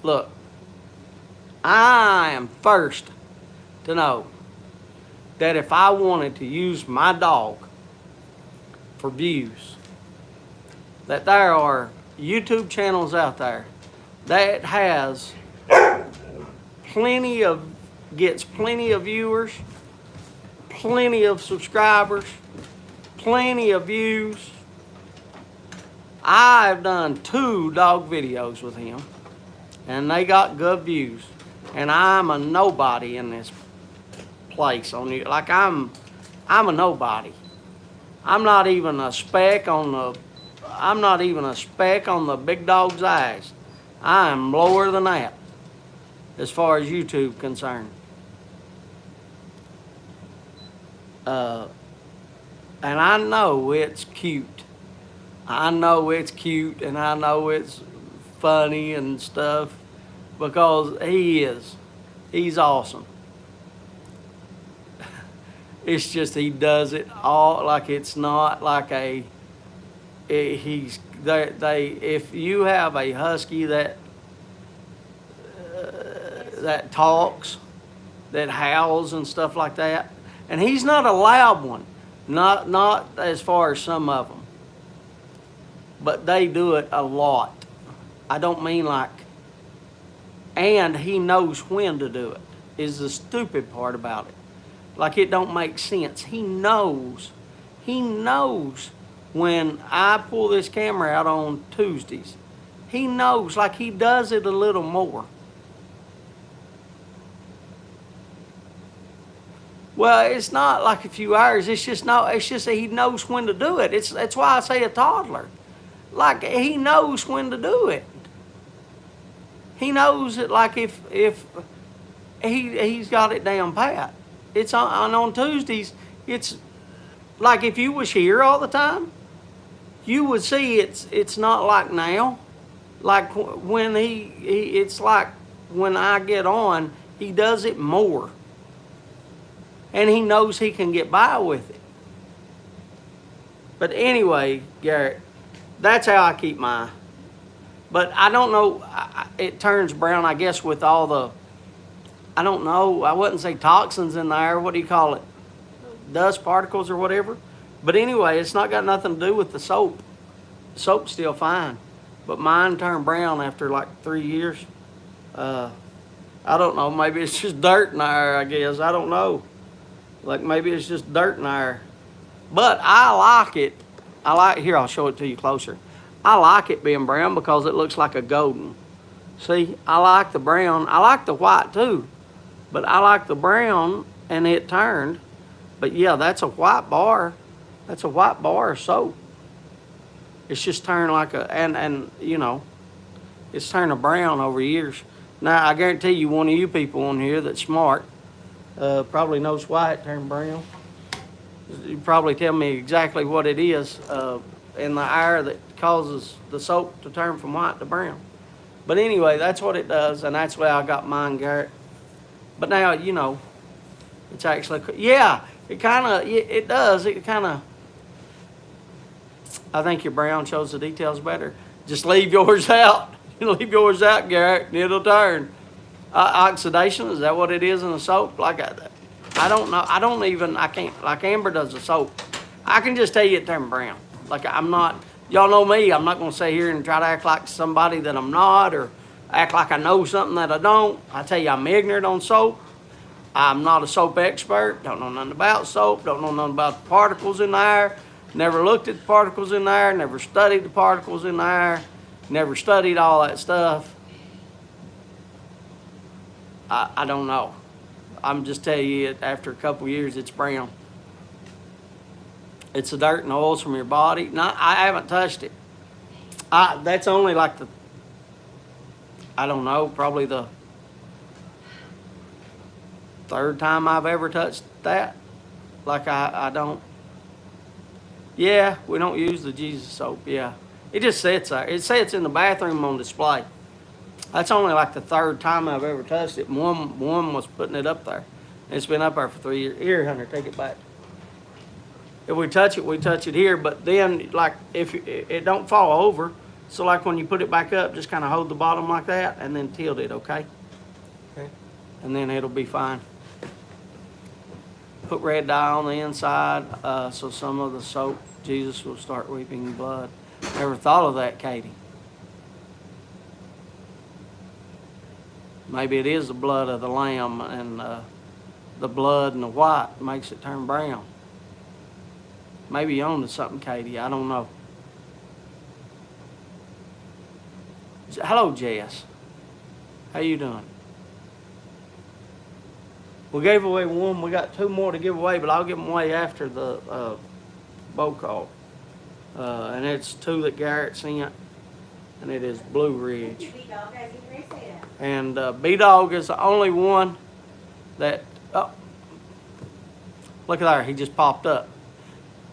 Look. I am first to know that if I wanted to use my dog for views, that there are YouTube channels out there that gets plenty of viewers, plenty of subscribers, plenty of views. I've done 2 dog videos with him, and they got good views. And I'm a nobody in this place on you. Like I'm a nobody. I'm not even a speck on the big dog's eyes. I am lower than that as far as YouTube concerned. And I know it's cute. I know it's cute and I know it's funny and stuff because he's awesome. It's just he does it all like it's not like if you have a husky that talks, that howls and stuff like that, and he's not a loud one, not as far as some of them, but they do it a lot. I don't mean like, and he knows when to do it, is the stupid part about it. Like it don't make sense. He knows when I pull this camera out on Tuesdays. He knows, like he does it a little more. Well, it's not like a few hours. It's just that he knows when to do it. That's why I say a toddler. Like he knows when to do it. He knows it. Like if he's got it down pat. It's on Tuesdays. It's like if you was here all the time, you would see it's not like now. Like when it's like when I get on, he does it more. And he knows he can get by with it. But anyway, Garrett, that's how I keep mine. But I don't know, it turns brown, I guess, with all the, I don't know, I wouldn't say toxins in there. What do you call it? Dust particles or whatever. But anyway, it's not got nothing to do with the soap. The soap's still fine. But mine turned brown after like 3 years. I don't know, maybe it's just dirt in there, I guess. I don't know. Like maybe it's just dirt in there. But I like it. Here, I'll show it to you closer. I like it being brown because it looks like a golden. See, I like the brown. I like the white too. But I like the brown and it turned. But yeah, that's a white bar. That's a white bar of soap. It's just turned like and you know, it's turned a brown over years. Now, I guarantee you one of you people on here that's smart probably knows why it turned brown. You probably tell me exactly what it is in the air that causes the soap to turn from white to brown. But anyway, that's what it does, and that's why I got mine, Garrett. But now, you know, it's actually, yeah, it does. It kind of, I think your brown shows the details better. Just leave yours out. Leave yours out, Garrett, and it'll turn. Oxidation, is that what it is in the soap? Like, I don't know. I can't, like Amber does the soap. I can just tell you it turned brown. Like, I'm not, y'all know me, I'm not going to sit here and try to act like somebody that I'm not or act like I know something that I don't. I tell you, I'm ignorant on soap. I'm not a soap expert. Don't know nothing about soap. Don't know nothing about the particles in there. Never looked at the particles in there. Never studied the particles in there. Never studied all that stuff. I don't know. I'm just telling you, after a couple years, it's brown. It's the dirt and oils from your body. I haven't touched it. That's only like I don't know, probably the 3rd time I've ever touched that. Like I don't. Yeah, we don't use the Jesus soap, yeah. It just sits there. It sits in the bathroom on display. That's only like the 3rd time I've ever touched it. One was putting it up there. It's been up there for 3 years. Here, Hunter, take it back. If we touch it here. But then, like, if it don't fall over, So like when you put it back up, just kind of hold the bottom like that and then tilt it, okay? Okay. And then it'll be fine. Put red dye on the inside so some of the soap, Jesus will start weeping blood. Never thought of that, Katie. Maybe it is the blood of the lamb, and the blood and the white makes it turn brown. Maybe you're onto something, Katie. I don't know. Hello, Jess. How you doing? We gave away one. We got two more to give away, but I'll give them away after the bow call. And it's two that Garrett sent, and it is Blue Ridge. And B-Dog is the only one that, oh, look at there, he just popped up.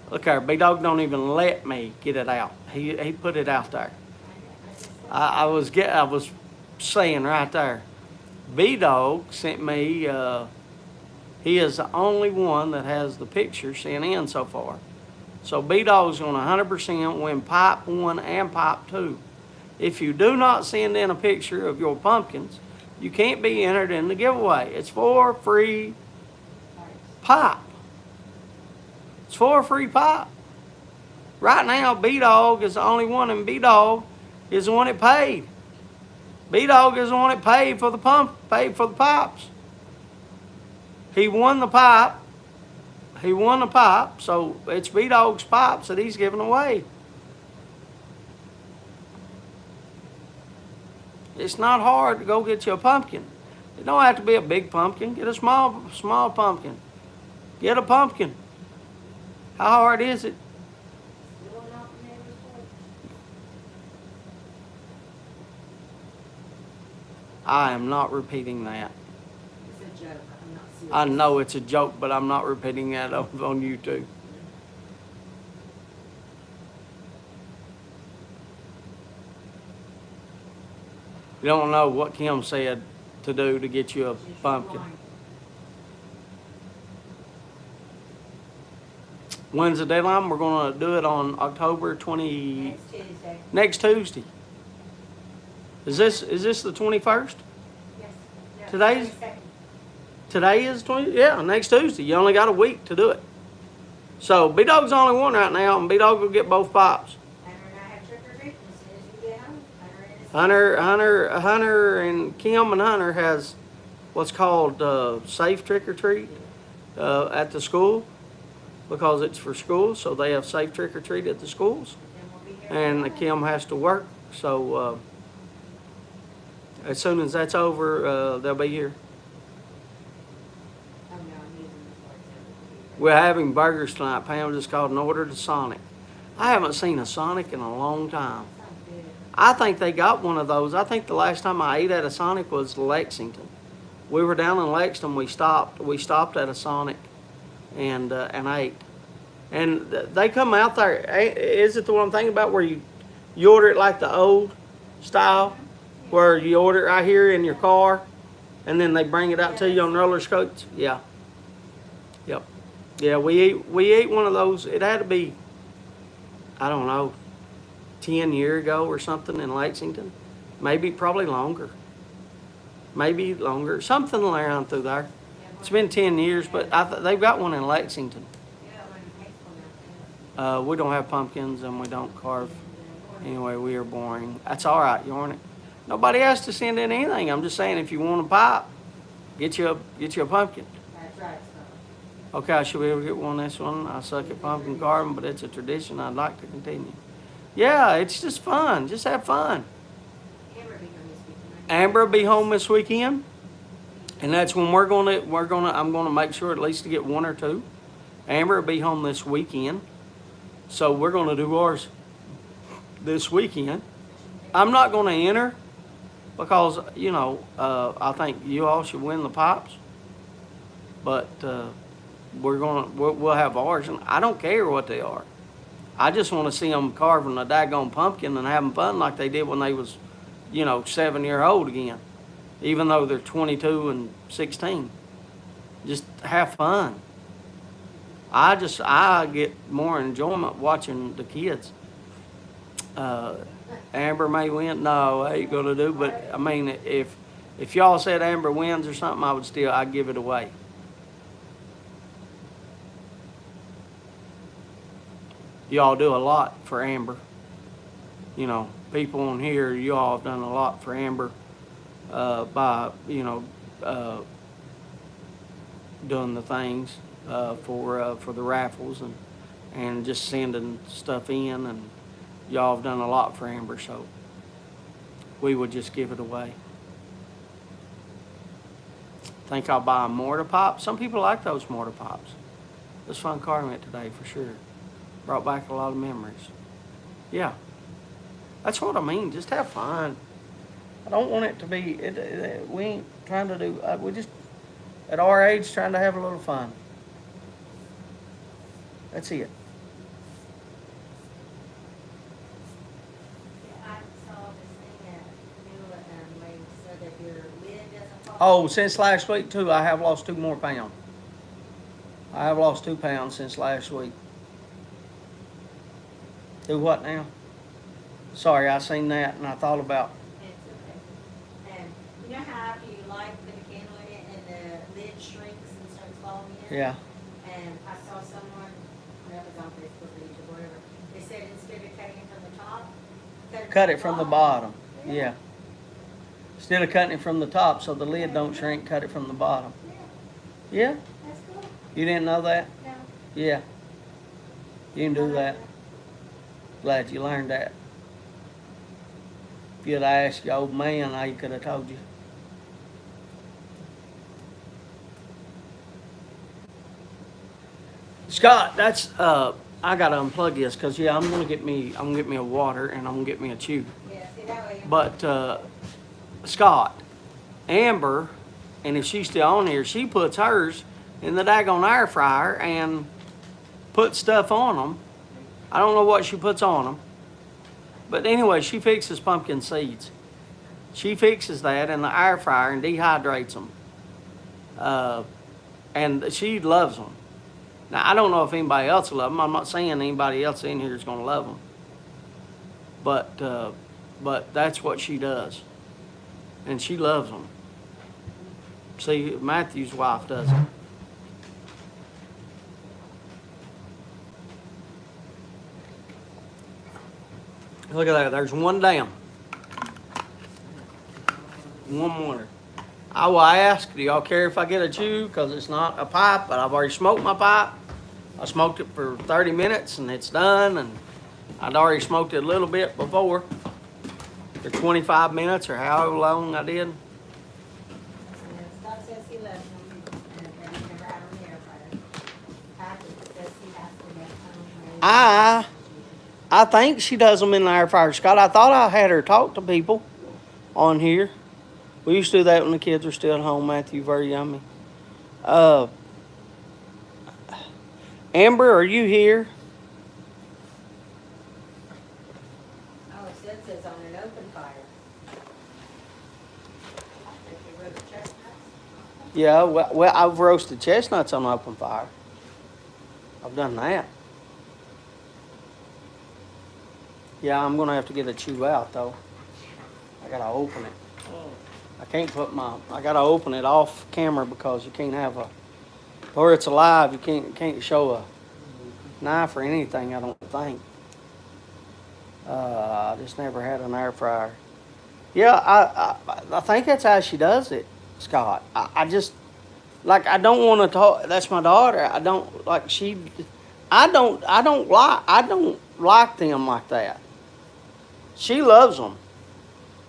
Look there, B-Dog don't even let me get it out. He put it out there. I was saying right there, B-Dog sent me, he is the only one that has the picture sent in so far. So B-Dog's going to 100% win pipe 1 and pipe 2. If you do not send in a picture of your pumpkins, you can't be entered in the giveaway. It's for free pipe. It's for a free pipe. Right now, B-Dog is the only one, and B-Dog is the one that paid. B-Dog is the one that paid for the pipes. He won the pipe. He won the pipe, so it's B-Dog's pipes that he's giving away. It's not hard to go get you a pumpkin. It don't have to be a big pumpkin. Get a small pumpkin. Get a pumpkin. How hard is it? I am not repeating that. It's a joke. I'm not serious. I know it's a joke, but I'm not repeating that on YouTube. You don't know what Kim said to do to get you a pumpkin. When's the deadline? We're going to do it on October 20... Next Tuesday. Next Tuesday. Is this the 21st? Yes. No, Today's- 22nd. Today is 20? Yeah, next Tuesday. You only got a week to do it. So B-Dog's the only one right now, and B-Dog will get both pipes. Hunter and I have trick or treating as soon as you get home. Hunter and Kim and Hunter has what's called safe trick or treat at the school, because it's for school, so they have safe trick or treat at the schools. Then we'll be here. And Kim has to work, so as soon as that's over, they'll be here. Oh, no, I'm using the parts. We're having burgers tonight. Pam just called and ordered a Sonic. I haven't seen a Sonic in a long time. Sounds good. I think they got one of those. I think the last time I ate at a Sonic was Lexington. We were down in Lexington. We stopped at a Sonic and ate. And they come out there. Is it the one I'm thinking about where you order it like the old style, where you order it right here in your car, and then they bring it out to you on roller skates? Yeah. Yep. Yeah, we ate one of those. It had to be, I don't know, 10 years ago or something in Lexington. Maybe, probably longer. Maybe longer. Something around through there. It's been 10 years, but they've got one in Lexington. Yeah, one in Hatesville now, too. We don't have pumpkins and we don't carve. Anyway, we are boring. That's all right, Yarn it. Nobody has to send in anything. I'm just saying, if you want a pipe, get you a pumpkin. That's right, so. Okay, I should be able to get one this one. I suck at pumpkin carving, but it's a tradition I'd like to continue. Yeah, it's just fun. Just have fun. Amber will be home this weekend. Amber will be home this weekend, and that's when I'm gonna make sure at least to get one or two. Amber will be home this weekend, so we're gonna do ours this weekend. I'm not gonna enter because I think you all should win the pipes, but we'll have ours, and I don't care what they are. I just want to see them carving a daggone pumpkin and having fun like they did when they was 7-year-old again, even though they're 22 and 16. Just have fun. I get more enjoyment watching the kids. Amber may win. No, I ain't gonna do. But I mean, if y'all said Amber wins or something, I'd give it away. Y'all do a lot for Amber. You know, people on here, y'all have done a lot for Amber by doing the things for the raffles and just sending stuff in, and y'all have done a lot for Amber, so we would just give it away. Think I'll buy a mortar pop. Some people like those mortar pops. It was fun car met today for sure. Brought back a lot of memories. Yeah, that's what I mean. Just have fun. I don't want it to be. We ain't trying to do. We just at our age trying to have a little fun. That's it. I saw this thing at New, where you said that your lid doesn't fall. Oh, since last week too, I have lost 2 more pounds. I have lost 2 pounds since last week. Do what now? Sorry, I seen that and I thought about. It's okay. And you know how after you light, put a candle in it and the lid shrinks and starts falling in? Yeah. And I saw someone, that was on Facebook or YouTube, whatever, they said instead of cutting it from the top, Cut it from the bottom. Yeah. Instead of cutting it from the top so the lid don't shrink, cut it from the bottom. Yeah, Yeah? that's cool. You didn't know that? No. Yeah. You can do that. Glad you learned that. If you'd asked your old man, I could have told you. Scott, that's I gotta unplug this because yeah, I'm gonna get me a water and I'm gonna get me a chew. Yeah, see that way. But Scott, Amber, and if she's still on here, she puts hers in the daggone air fryer and puts stuff on them. I don't know what she puts on them. But anyway, she fixes pumpkin seeds. She fixes that in the air fryer and dehydrates them. And she loves them. Now, I don't know if anybody else will love them. I'm not saying anybody else in here is going to love them. But that's what she does. And she loves them. See, Matthew's wife does it. Look at that. There's one down. One more. I will ask, do y'all care if I get a chew? Because it's not a pipe, but I've already smoked my pipe. I smoked it for 30 minutes and it's done. And I'd already smoked it a little bit before. For 25 minutes or however long I did. And Scott says he loves them, and he's never had them in the air fryer. Patrick says he has to make homemade. I think she does them in the air fryer, Scott. I thought I had her talk to people on here. We used to do that when the kids were still at home, Matthew. Very yummy. Amber, are you here? Oh, it says on an open fire. If you roast chestnuts. Yeah, well, I've roasted chestnuts on open fire. I've done that. Yeah, I'm gonna have to get a chew out though. I gotta open it. I can't I gotta open it off camera because you can't have or it's alive, you can't show a knife or anything, I don't think. I just never had an air fryer. Yeah, I think that's how she does it, Scott. I just, like, I don't want to talk, that's my daughter, I don't, like, I don't like them like that. She loves them.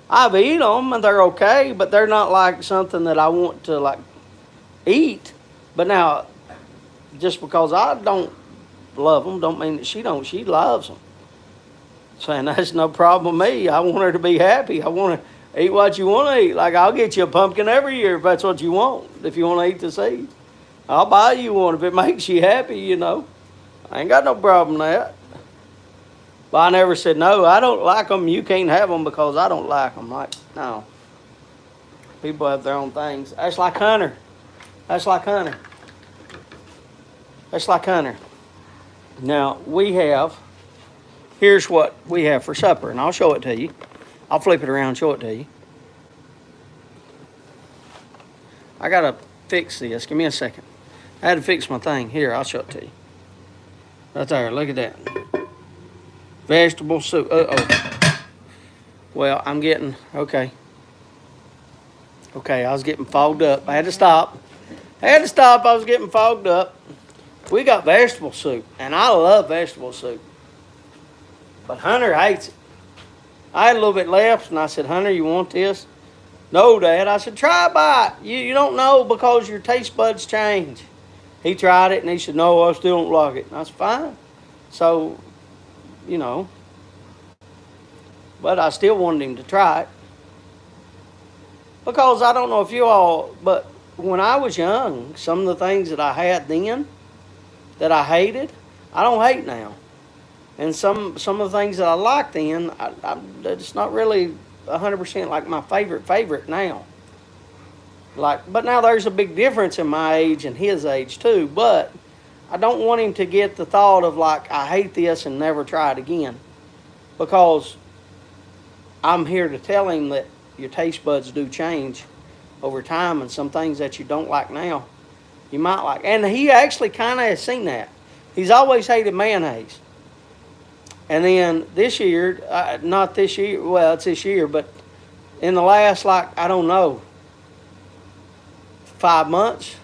I've eaten them and they're okay, but they're not like something that I want to like eat. But now, just because I don't love them, don't mean that she don't. She loves them. Saying that's no problem with me. I want her to be happy. I want to eat what you want to eat. Like I'll get you a pumpkin every year if that's what you want. If you want to eat the seeds, I'll buy you one if it makes you happy. You know, I ain't got no problem with that. But I never said, no, I don't like them. You can't have them because I don't like them. Like, no. People have their own things. That's like Hunter. That's like Hunter. That's like Hunter. Now, we have here's what we have for supper, and I'll show it to you. I'll flip it around and show it to you. I gotta fix this. Give me a second. I had to fix my thing. Here, I'll show it to you. Right there, look at that. Vegetable soup. Uh-oh. Well, I'm getting, okay. Okay, I was getting fogged up. I had to stop. I was getting fogged up. We got vegetable soup, and I love vegetable soup. But Hunter hates it. I had a little bit left, and I said, Hunter, you want this? No, Dad. I said, try a bite. You don't know because your taste buds change. He tried it, and he said, no, I still don't like it. And I said, fine. So, you know. But I still wanted him to try it. Because I don't know if you all, but when I was young, some of the things that I had then that I hated, I don't hate now. And some of the things that I liked then, it's not really 100% like my favorite now. But now there's a big difference in my age and his age too. But I don't want him to get the thought of like, I hate this and never try it again. Because I'm here to tell him that your taste buds do change over time, and some things that you don't like now, you might like. And he actually kind of has seen that. He's always hated mayonnaise. And then this year, not this year, well, it's this year, but in the last, I don't know, 5 months,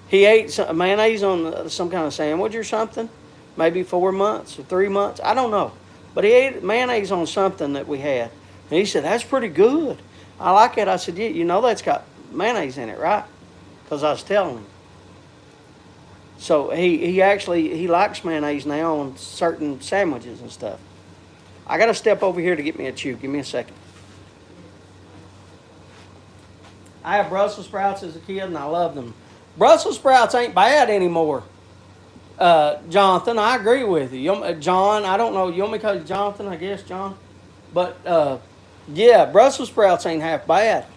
he ate some mayonnaise on some kind of sandwich or something, maybe 4 months or 3 months, I don't know. But he ate mayonnaise on something that we had. And he said, that's pretty good. I like it. I said, yeah, you know that's got mayonnaise in it, right? Because I was telling him. So he likes mayonnaise now on certain sandwiches and stuff. I got to step over here to get me a chew. Give me a second. I had Brussels sprouts as a kid, and I loved them. Brussels sprouts ain't bad anymore. Jonathan, I agree with you. John, I don't know. You want me to call you Jonathan, I guess, John? But, yeah, Brussels sprouts ain't half bad.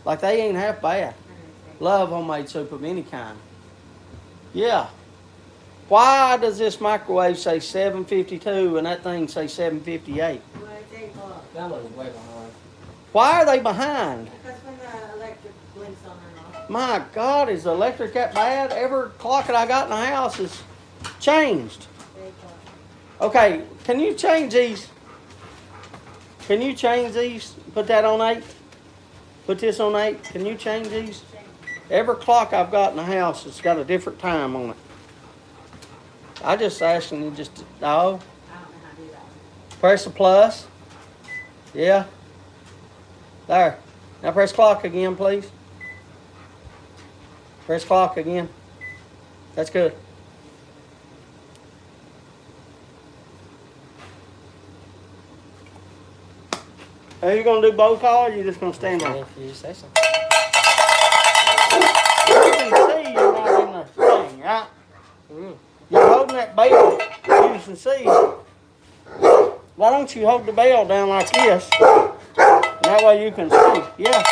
Like, they ain't half bad. Love homemade soup of any kind. Yeah. Why does this microwave say 752 and that thing say 758? That one's way behind. Why are they behind? Because when the electric blinks on and off. My God, is the electric that bad? Every clock that I got in the house is changed. Okay, can you change these? Can you change these? Put that on 8. Put this on 8. Can you change these? Every clock I've got in the house has got a different time on it. I just asking you just to, no. I don't know how to do that. Press the plus. Yeah. There. Now press clock again, please. Press clock again. That's good. Are you going to do both call, or are you just going to stand on? If you say so. You can see you're not in the thing, right? You're holding that bell. You can see. Why don't you hold the bell down like this? And that way you can see. Yeah.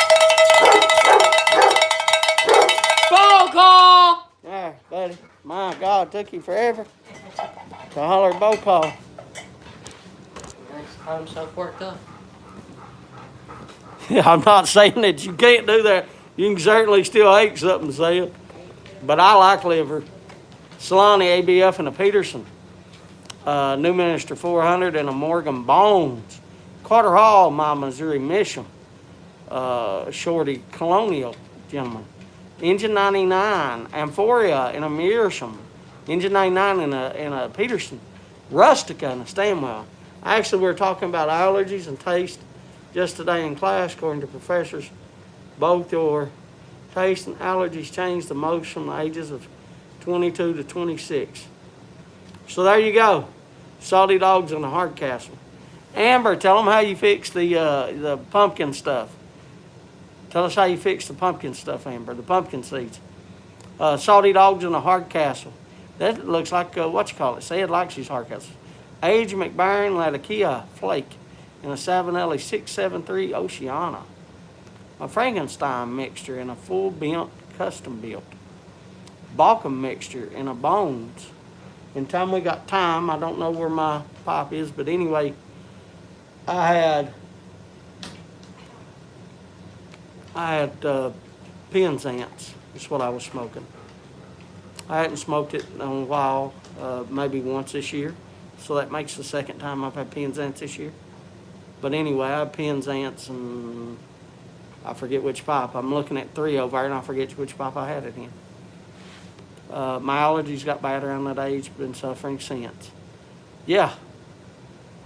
Phone call! There, buddy. My God, it took you forever to holler bow call. Next time, so worked up. Yeah, I'm not saying that you can't do that. You can certainly still hate something, say it. But I like liver. Salami, ABF, and a Peterson. New Minister 400 and a Morgan Bones. Carter Hall, my Missouri Mission. Shorty Colonial, gentlemen. Engine 99, Amphoria, and a Meerschaum. Engine 99 and a Peterson. Rustica and a Stanwell. Actually, we were talking about allergies and taste just today in class, according to professors. Both your taste and allergies change the most from the ages of 22 to 26. So there you go. Salty dogs in the Hardcastle. Amber, tell them how you fix the pumpkin stuff. Tell us how you fix the pumpkin stuff, Amber, the pumpkin seeds. Salty dogs in the Hardcastle. That looks like, Say it likes these Hardcastles. Age McBaron Latakia Flake in a Savinelli 673 Oceana. A Frankenstein mixture in a full bent custom built. Balcom mixture in a Bones. In time we got time, I don't know where my pipe is, but anyway, I had Penzance. That's what I was smoking. I hadn't smoked it in a while, maybe once this year. So that makes the second time I've had Penzance this year. But anyway, I had Penzance and I forget which pipe. I'm looking at 3 over there and I forget which pipe I had it in. My allergies got bad around that age, been suffering since. Yeah.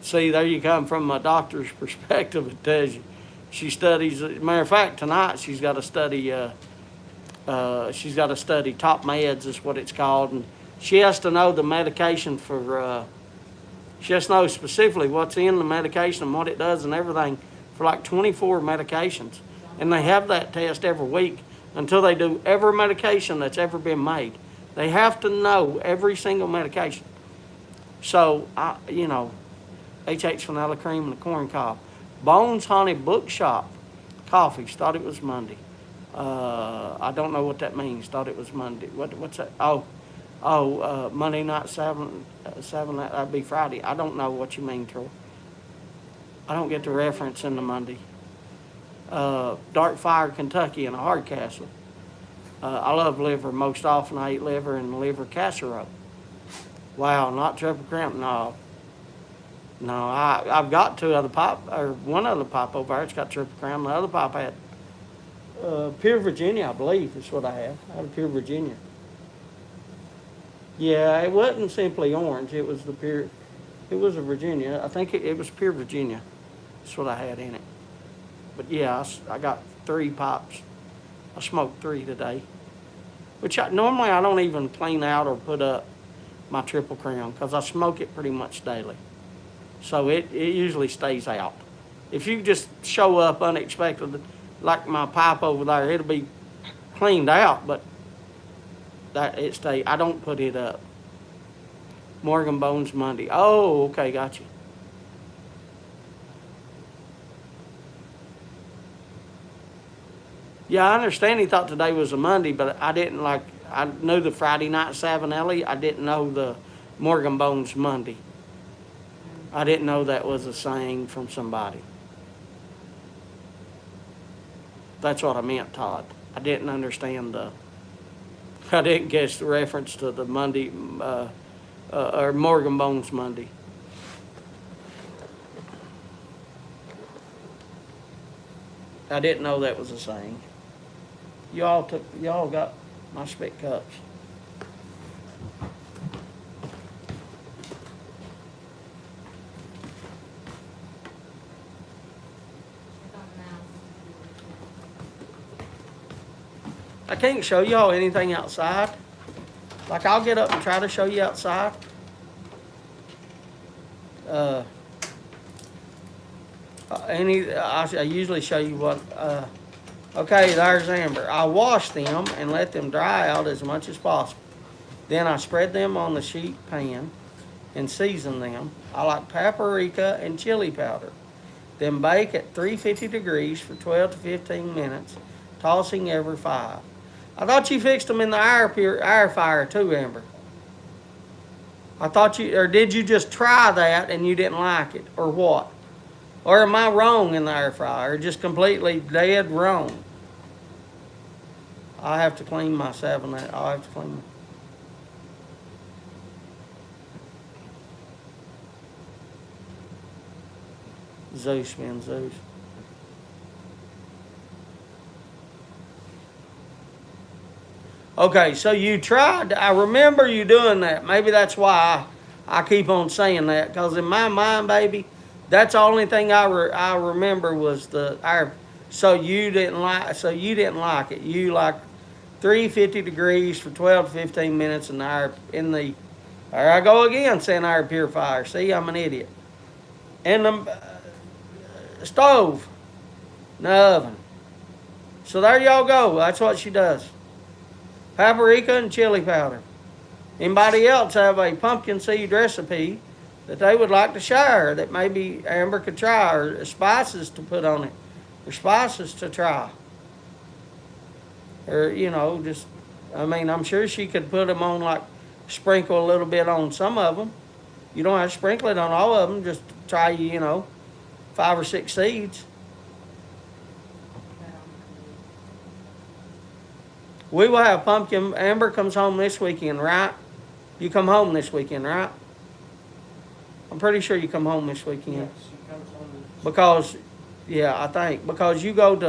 See, there you come from a doctor's perspective. It tells you. She studies, matter of fact, tonight she's got to study, top meds is what it's called. And she has to know the medication for, she has to know specifically what's in the medication and what it does and everything for like 24 medications. And they have that test every week until they do every medication that's ever been made. They have to know every single medication. So, HH vanilla cream and the corn cob. Bones Honey Bookshop Coffees. Thought it was Monday. I don't know what that means. Thought it was Monday. What's that? Monday night 7. That'd be Friday. I don't know what you mean, Troy. I don't get the reference in the Monday. Dark Fire Kentucky and a Hardcastle. I love liver. Most often I eat liver and liver casserole. Wow, not Triple Crown. No, I've got 2 other pop, or 1 other pop over there. It's got Triple Crown. The other pop had Pure Virginia, I believe, is what I had. I had a Pure Virginia. Yeah, it wasn't simply orange. It was it was a Virginia. I think it was Pure Virginia. That's what I had in it. But yeah, I got 3 pops. I smoked 3 today. Which normally I don't even clean out or put up my Triple Crown because I smoke it pretty much daily. So it usually stays out. If you just show up unexpected, like my pipe over there, it'll be cleaned out, but I don't put it up. Morgan Bones Monday. Oh, okay, got you. Yeah, I understand he thought today was a Monday, but I didn't I knew the Friday night Savinelli. I didn't know the Morgan Bones Monday. I didn't know that was a saying from somebody. That's what I meant, Todd. I didn't understand I didn't guess the reference to the Monday, or Morgan Bones Monday. I didn't know that was a saying. Y'all got my spit cups. I can't show y'all anything outside. Like I'll get up and try to show you outside. I usually show you what. Okay, there's Amber. I wash them and let them dry out as much as possible. Then I spread them on the sheet pan and season them. I like paprika and chili powder. Then bake at 350 degrees for 12 to 15 minutes, tossing every 5. I thought you fixed them in the air fryer too, Amber. I thought or did you just try that and you didn't like it, or what? Or am I wrong in the air fryer? Just completely dead wrong. I have to clean my 7. I'll have to clean. Zeus, man, Zeus. Okay, so you tried. I remember you doing that. Maybe that's why I keep on saying that. Because in my mind, baby, that's the only thing I remember was the air. So you didn't like it. You like 350 degrees for 12 to 15 minutes in the there I go again saying air purifier. See, I'm an idiot. In the stove, in the oven. So there y'all go. That's what she does. Paprika and chili powder. Anybody else have a pumpkin seed recipe that they would like to share that maybe Amber could try, or spices to put on it, or spices to try? Or, I'm sure she could put them on like sprinkle a little bit on some of them. You don't have to sprinkle it on all of them. Just try, 5 or 6 seeds. We will have pumpkin. Amber comes home this weekend, right? You come home this weekend, right? I'm pretty sure you come home this weekend. Yes, she comes home. Because, yeah, I think. Because she's got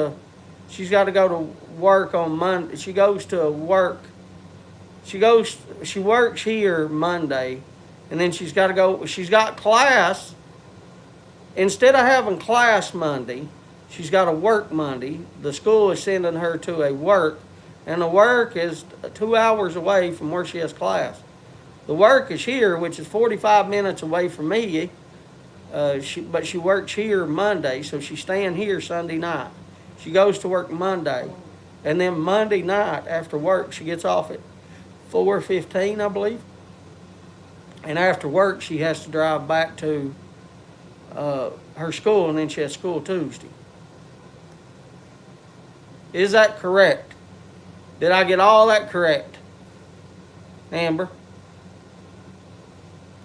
to go to work on Monday. She goes to work. She works here Monday. And then she's got class. Instead of having class Monday, she's got to work Monday. The school is sending her to a work. And the work is 2 hours away from where she has class. The work is here, which is 45 minutes away from me. But she works here Monday, so she's staying here Sunday night. She goes to work Monday. And then Monday night after work, she gets off at 4:15, I believe. And after work, she has to drive back to her school, and then she has school Tuesday. Is that correct? Did I get all that correct, Amber?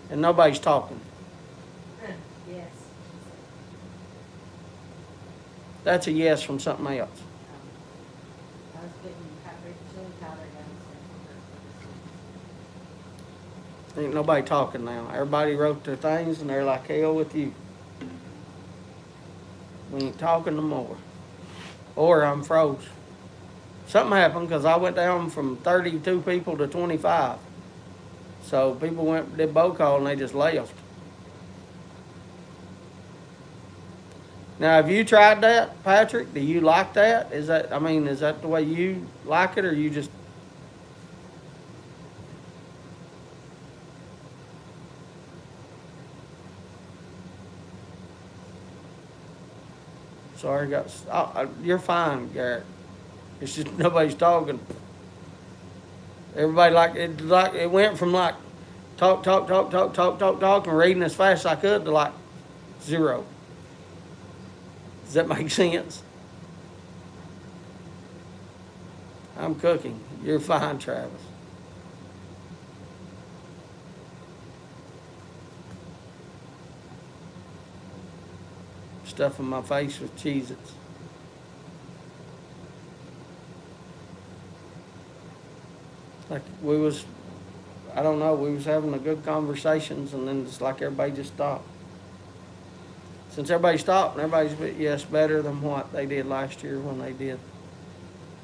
And nobody's talking. Yes. That's a yes from something else. I was getting chili powder downstairs. Ain't nobody talking now. Everybody wrote their things, and they're like hell with you. We ain't talking no more. Or I'm froze. Something happened because I went down from 32 people to 25. So people did bow call and they just left. Now, have you tried that, Patrick? Do you like that? Is that the way you like it, or you just... Sorry, you're fine, Garrett. It's just nobody's talking. Everybody it went from talk, and reading as fast as I could to 0. Does that make sense? I'm cooking. You're fine, Travis. Stuffing my face with Cheez-Its. We was having a good conversations, and then just everybody just stopped. Since everybody stopped, and everybody's better than what they did last year when they did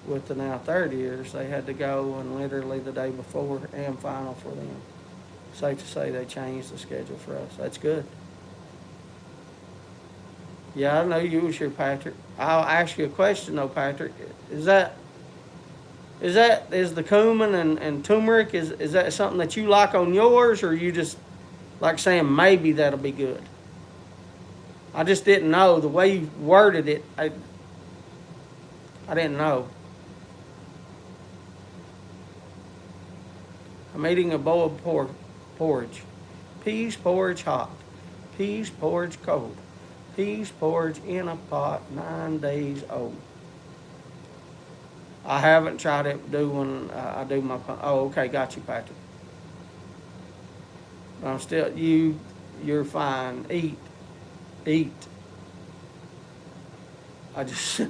with the now third years, they had to go, and literally the day before and final for them. Safe to say they changed the schedule for us. That's good. Yeah, I know you was here, Patrick. I'll ask you a question though, Patrick. Is the cumin and turmeric, is that something that you like on yours, or you just like saying maybe that'll be good? I just didn't know the way you worded it. I didn't know. I'm eating a bowl of porridge. Peas porridge hot. Peas porridge cold. Peas porridge in a pot, 9 days old. I haven't tried it when I do my... Oh, okay, got you, Patrick. But I'm still... You're fine. Eat. I just...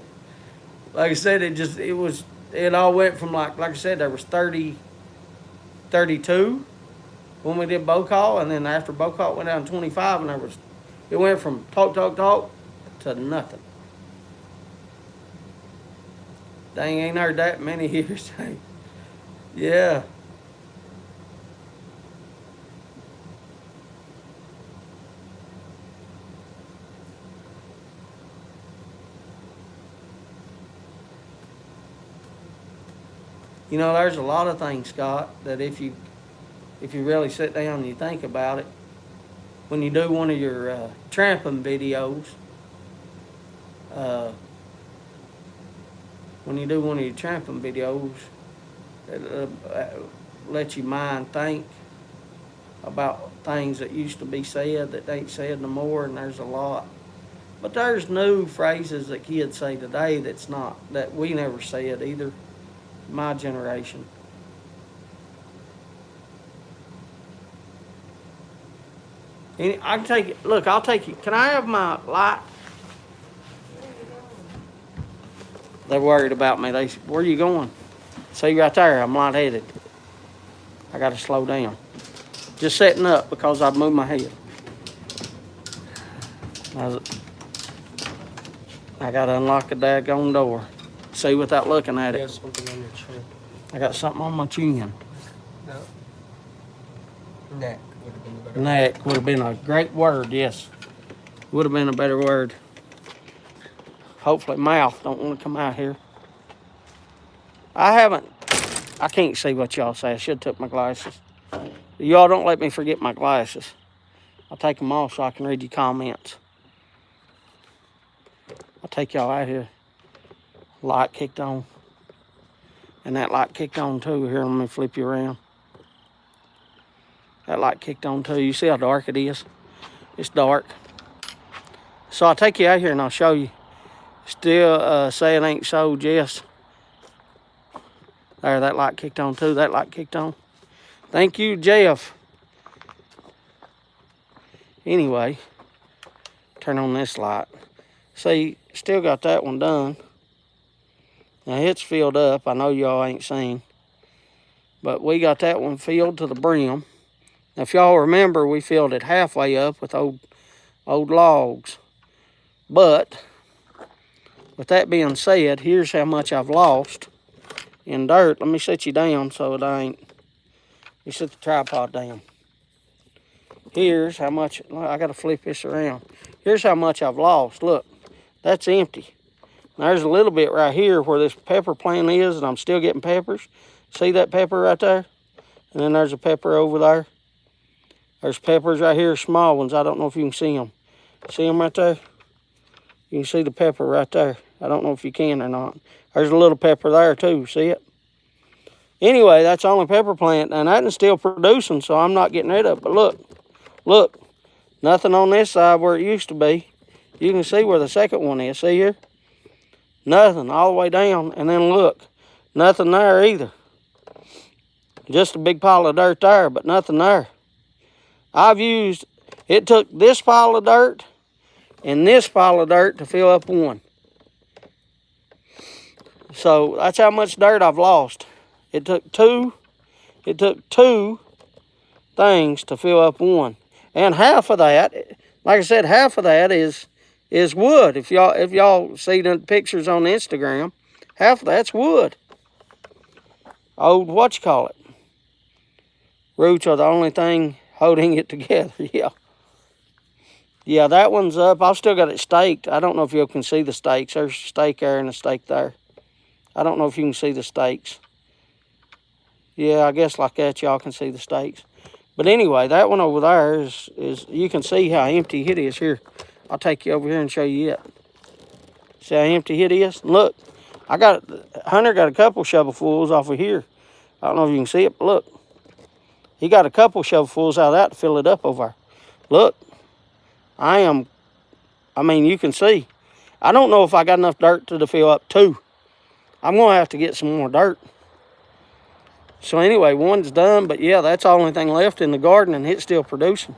Like I said, it all went from like I said, there was 32 when we did bow call, and then after bow call it went down to 25, and it went from talk to nothing. Dang, ain't heard that many years. Yeah. There's a lot of things, Scott, that if you really sit down and you think about it, when you do one of your tramping videos, it lets your mind think about things that used to be said that ain't said no more, and there's a lot. But there's new phrases that kids say today that we never said either, my generation. I can take it. Look, I'll take it. Can I have my light? They're worried about me. They, where are you going? See right there, I'm lightheaded. I got to slow down. Just setting up because I've moved my head. I got to unlock the daggone door. See without looking at it. Something on your chin. I got something on my chin. No. Neck would have been the better. Neck would have been a great word, yes. Would have been a better word. Hopefully mouth don't want to come out here. I can't see what y'all say. I should have took my glasses. Y'all don't let me forget my glasses. I'll take them off so I can read your comments. I'll take y'all out here. Light kicked on. And that light kicked on too. Here, let me flip you around. That light kicked on too. You see how dark it is? It's dark. So I'll take you out here and I'll show you. Still say it ain't so, Jess. There, that light kicked on too. That light kicked on. Thank you, Jeff. Anyway, turn on this light. See, still got that one done. Now it's filled up. I know y'all ain't seen. But we got that one filled to the brim. Now, if y'all remember, we filled it halfway up with old logs. But, with that being said, here's how much I've lost in dirt. Let me set you down so it ain't. You set the tripod down. Here's how much. I got to flip this around. Here's how much I've lost. Look, that's empty. There's a little bit right here where this pepper plant is, and I'm still getting peppers. See that pepper right there? And then there's a pepper over there. There's peppers right here, small ones. I don't know if you can see them. See them right there? You can see the pepper right there. I don't know if you can or not. There's a little pepper there too. See it? Anyway, that's the only pepper plant, and that is still producing, so I'm not getting rid of it. But look, nothing on this side where it used to be. You can see where the second one is. See here? Nothing all the way down, and then look, nothing there either. Just a big pile of dirt there, but nothing there. It took this pile of dirt and this pile of dirt to fill up one. So that's how much dirt I've lost. It took two things to fill up one. And half of that, like I said, half of that is wood. If y'all see the pictures on Instagram, half of that's wood. Old roots are the only thing holding it together. Yeah, that one's up. I've still got it staked. I don't know if you can see the stakes. There's a stake there and a stake there. I don't know if you can see the stakes. Yeah, I guess like that y'all can see the stakes. But anyway, that one over there is you can see how empty it is. Here, I'll take you over here and show you it. See how empty it is? Look, Hunter got a couple shovelfuls off of here. I don't know if you can see it, but look. He got a couple shovelfuls out of that to fill it up over there. Look, I mean, you can see. I don't know if I got enough dirt to fill up two. I'm going to have to get some more dirt. So anyway, one's done, but yeah, that's the only thing left in the garden, and it's still producing.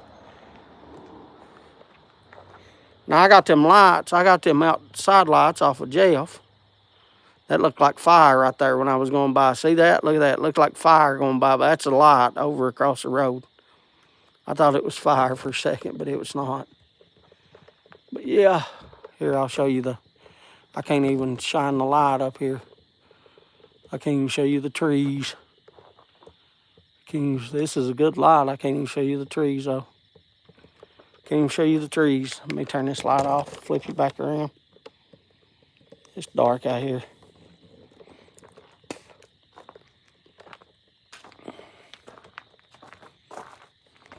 Now, I got them lights. I got them outside lights off of Jeff. That looked like fire right there when I was going by. See that? Look at that. It looked like fire going by, but that's a light over across the road. I thought it was fire for a second, but it was not. But yeah, here, I'll show you I can't even shine the light up here. I can't even show you the trees. This is a good light. I can't even show you the trees, though. Can't even show you the trees. Let me turn this light off, flip you back around. It's dark out here.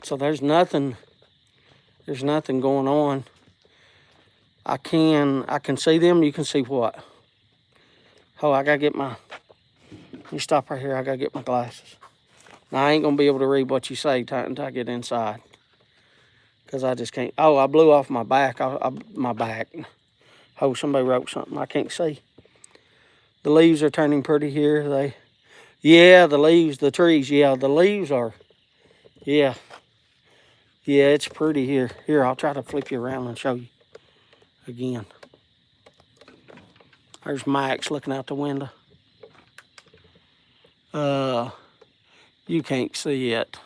So there's nothing going on. I can see them. You can see what? Oh, I gotta get you stop right here. I gotta get my glasses. Now, I ain't gonna be able to read what you say until I get inside. Because I just can't. Oh, I blew off my back. My back. Oh, somebody wrote something. I can't see. The leaves are turning pretty here. Yeah, the leaves, the trees. Yeah, the leaves are. Yeah. Yeah, it's pretty here. Here, I'll try to flip you around and show you again. There's Max looking out the window. You can't see it.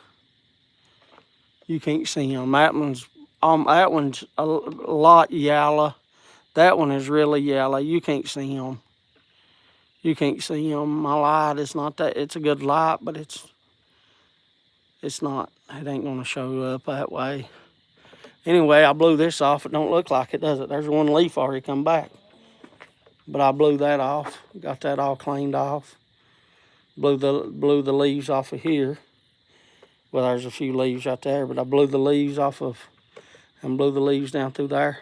You can't see him. That one's a lot yellow. That one is really yellow. You can't see him. You can't see him. My light is not that. It's a good light, but it's not. It ain't gonna show up that way. Anyway, I blew this off. It don't look like it, does it? There's one leaf already come back. But I blew that off. Got that all cleaned off. Blew the leaves off of here. Well, there's a few leaves right there, but I blew the leaves off of, and blew the leaves down through there.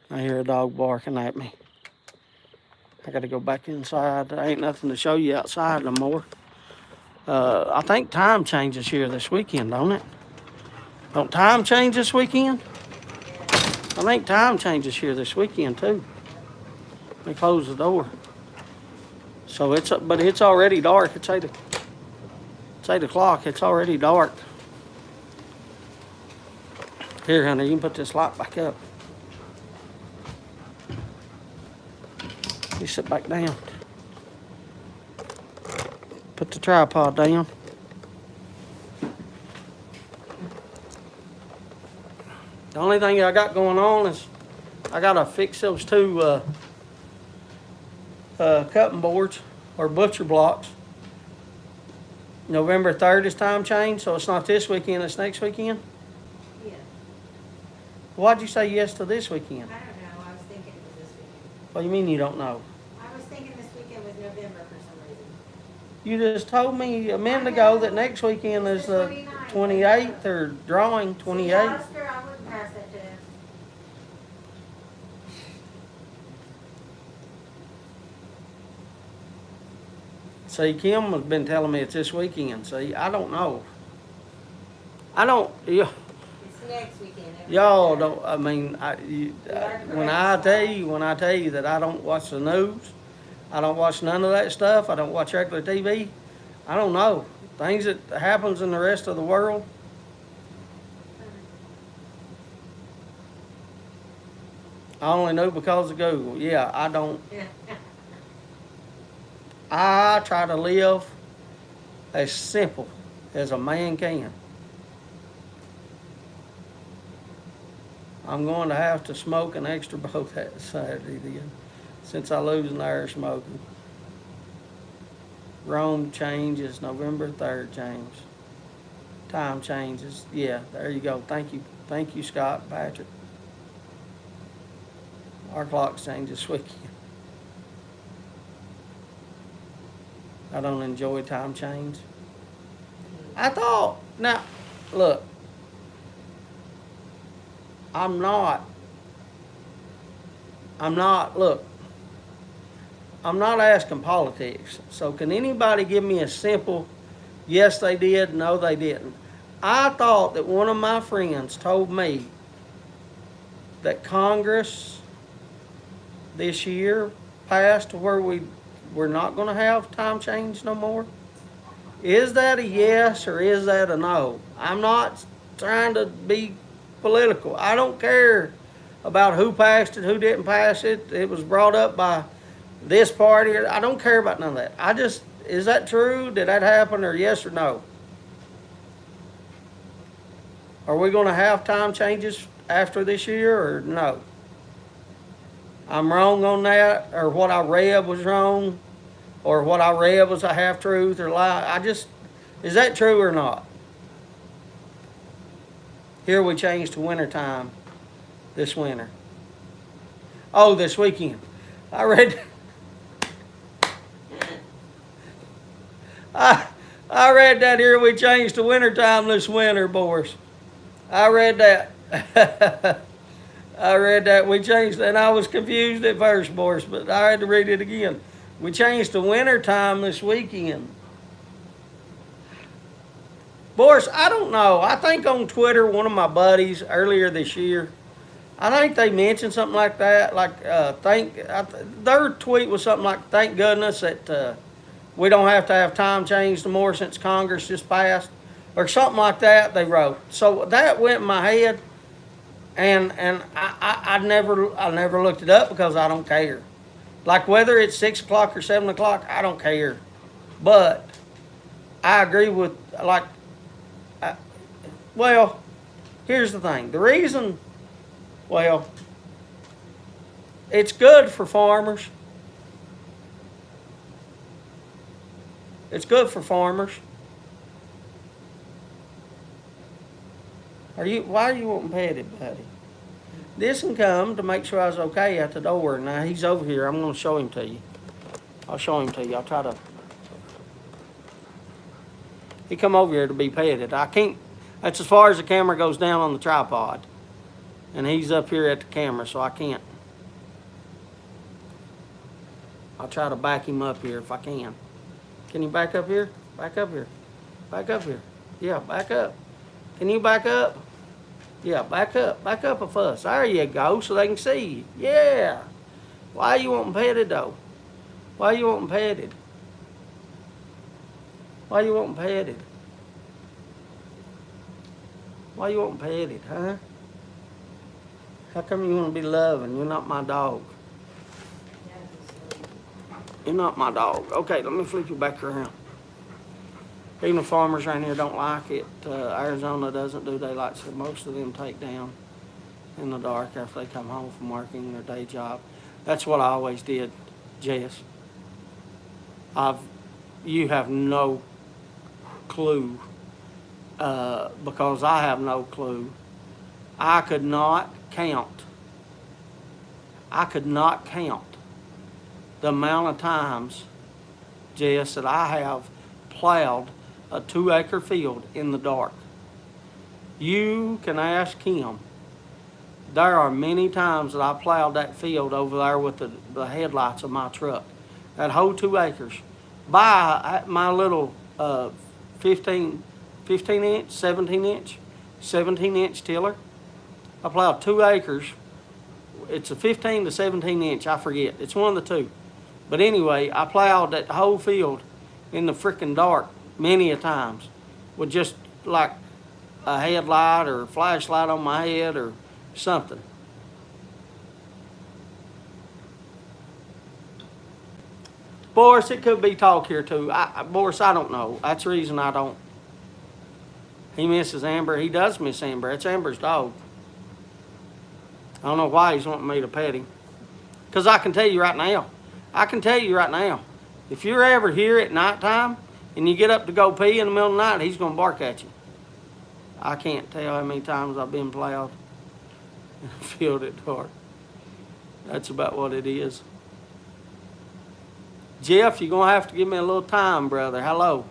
I hear a dog barking at me. I gotta go back inside. There ain't nothing to show you outside no more. I think time changes here this weekend, don't it? Don't time change this weekend? I think time changes here this weekend too. Let me close the door. So but it's already dark. It's 8 o'clock. It's already dark. Here, honey, you can put this light back up. You sit back down. Put the tripod down. The only thing I got going on is I gotta fix those two cutting boards or butcher blocks. November 3rd is time change, so it's not this weekend, it's next weekend. Yeah, Why'd you say yes to this weekend? I don't know, I was thinking it was this weekend. What do you mean you don't know? I was thinking this weekend was November for some reason. You just told me a minute ago that next weekend is the 28th or drawing 28th. Oscar, I wouldn't pass that to him. See, Kim has been telling me it's this weekend. See, I don't know. It's next weekend. Y'all don't. I mean, when I tell you that I don't watch the news, I don't watch none of that stuff. I don't watch regular TV. I don't know things that happens in the rest of the world. I only know because of Google. Yeah, I don't. I try to live as simple as a man can. I'm going to have to smoke an extra boat that Saturday then, since I lose an hour smoking. Rome changes November 3rd, James. Time changes. Yeah, there you go. Thank you. Thank you, Scott, Patrick. Our clocks change this weekend. I don't enjoy time change. I thought, now, look, I'm not, look, I'm not asking politics. So can anybody give me a simple, yes they did, no they didn't? I thought that one of my friends told me that Congress this year passed to where we're not going to have time change no more. Is that a yes or is that a no? I'm not trying to be political. I don't care about who passed it, who didn't pass it. It was brought up by this party. I don't care about none of that. Is that true? Did that happen, or yes or no? Are we going to have time changes after this year or no? I'm wrong on that, or what I read was wrong, or what I read was a half-truth or lie. Is that true or not? Here we changed to winter time this winter. Oh, this weekend. I read that here we changed to winter time this winter, boys. I read that. I read that we changed, and I was confused at first, boys, but I had to read it again. We changed to winter time this weekend. Boris, I don't know. I think on Twitter, one of my buddies earlier this year, I think they mentioned something like that. Like, their tweet was something like, thank goodness that we don't have to have time change no more since Congress just passed, or something like that. They wrote. So that went in my head, and I never looked it up because I don't care. Like whether it's 6 o'clock or 7 o'clock, I don't care. But I agree with like. Well, here's the thing. The reason, well, it's good for farmers. It's good for farmers. Why are you wanting petted, buddy? This can come to make sure I was okay at the door. Now he's over here. I'm going to show him to you. I'll show him to you. I'll try to. He come over here to be petted. I can't. That's as far as the camera goes down on the tripod. And he's up here at the camera, so I can't. I'll try to back him up here if I can. Can you back up here? Back up here. Back up here. Yeah, back up. Can you back up? Yeah, back up. Back up a fuss. There you go, so they can see you. Yeah. Why you wanting petted, though? Why you wanting petted? Why you wanting petted? Why you wanting petted, huh? How come you want to be loving? You're not my dog. You're not my dog. Okay, let me flip you back around. Even the farmers around here don't like it. Arizona doesn't do daylight, so most of them take down in the dark after they come home from working their day job. That's what I always did, Jess. You have no clue, because I have no clue. I could not count the amount of times, Jess, that I have plowed a 2-acre field in the dark. You can ask him. There are many times that I plowed that field over there with the headlights of my truck. That whole 2 acres. By my little 17 inch tiller. I plowed 2 acres. It's a 15 to 17 inch, I forget. It's one of the two. But anyway, I plowed that whole field in the freaking dark many a times with just like a headlight or a flashlight on my head or something. Boris, it could be talk here too. Boris, I don't know. That's the reason I don't. He misses Amber. He does miss Amber. It's Amber's dog. I don't know why he's wanting me to pet him. Because I can tell you right now, if you're ever here at nighttime and you get up to go pee in the middle of the night, he's going to bark at you. I can't tell how many times I've been plowed in a field at dark. That's about what it is. Jeff, you're going to have to give me a little time, brother. Hello.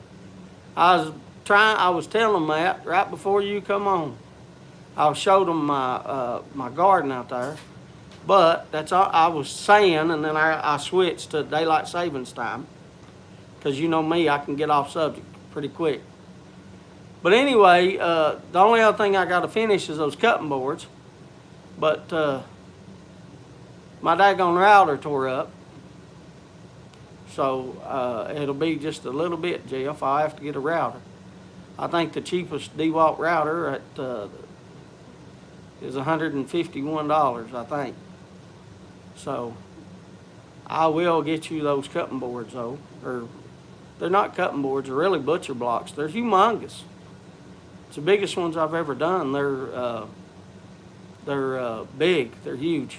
I was telling them that right before you come on. I showed them my garden out there. But that's all I was saying, and then I switched to daylight savings time. Because you know me, I can get off subject pretty quick. But anyway, the only other thing I got to finish is those cutting boards. But my daggone router tore up. So it'll be just a little bit, Jeff. I'll have to get a router. I think the cheapest DeWalt router is $151, I think. So I will get you those cutting boards, though. Or they're not cutting boards; they're really butcher blocks. They're humongous. It's the biggest ones I've ever done. They're big. They're huge.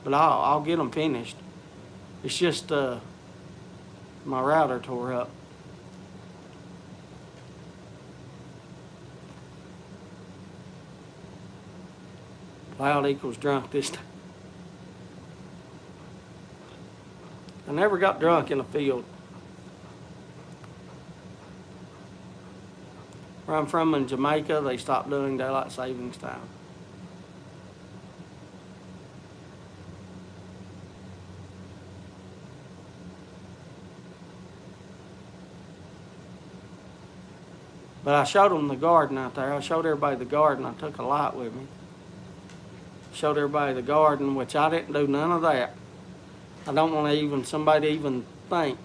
But I'll get them finished. It's just my router tore up. Loud equals drunk this time. I never got drunk in a field. Where I'm from in Jamaica, they stopped doing daylight savings time. But I showed them the garden out there. I showed everybody the garden. I took a light with me. Showed everybody the garden, which I didn't do none of that. I don't want to even somebody to even think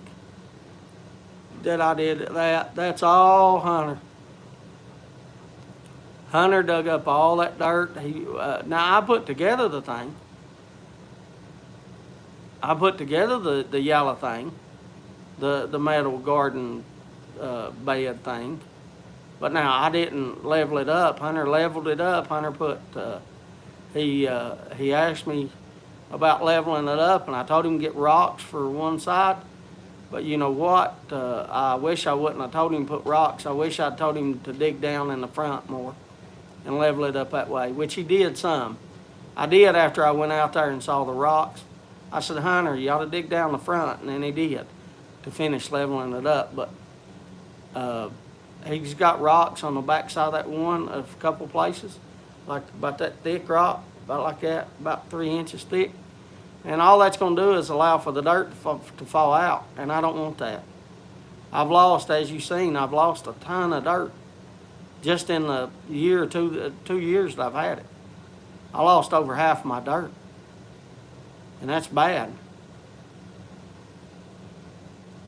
that I did that. That's all Hunter. Hunter dug up all that dirt. Now I put together the thing. I put together the yellow thing, the metal garden bed thing. But now I didn't level it up. Hunter leveled it up. Hunter put he asked me about leveling it up, and I told him to get rocks for one side. But you know what? I wish I wouldn't have told him to put rocks. I wish I'd told him to dig down in the front more and level it up that way, which he did some. I did after I went out there and saw the rocks. I said, Hunter, you ought to dig down the front, and then he did to finish leveling it up. But he's got rocks on the back side of that one of a couple places, like about that thick rock, about like that, about 3 inches thick. And all that's going to do is allow for the dirt to fall out, and I don't want that. I've lost, as you've seen, I've lost a ton of dirt just in the year or 2 years that I've had it. I lost over half my dirt, and that's bad.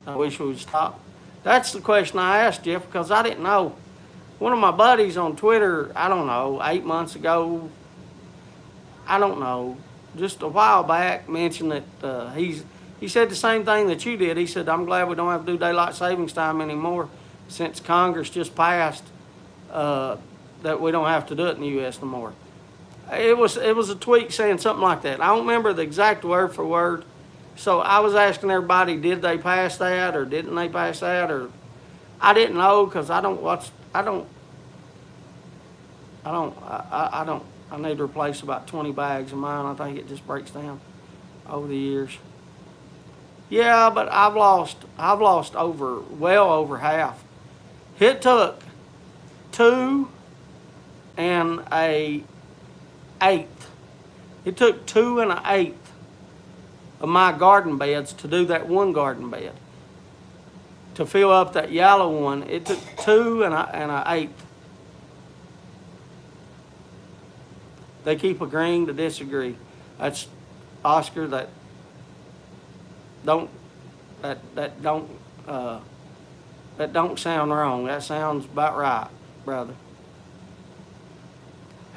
I wish we would stop. That's the question I asked Jeff, because I didn't know. One of my buddies on Twitter, I don't know, 8 months ago, I don't know, just a while back, mentioned that he said the same thing that you did. He said, I'm glad we don't have to do daylight savings time anymore since Congress just passed that we don't have to do it in the U.S. no more. It was a tweet saying something like that. I don't remember the exact word for word. So I was asking everybody, did they pass that or didn't they pass that? Or I didn't know, because I need to replace about 20 bags of mine. I think it just breaks down over the years. Yeah, but I've lost well over half. It took 2 1/8. It took 2 1/8 of my garden beds to do that one garden bed. To fill up that yellow one, it took 2 1/8. They keep agreeing to disagree. That's Oscar. That don't sound wrong. That sounds about right, brother.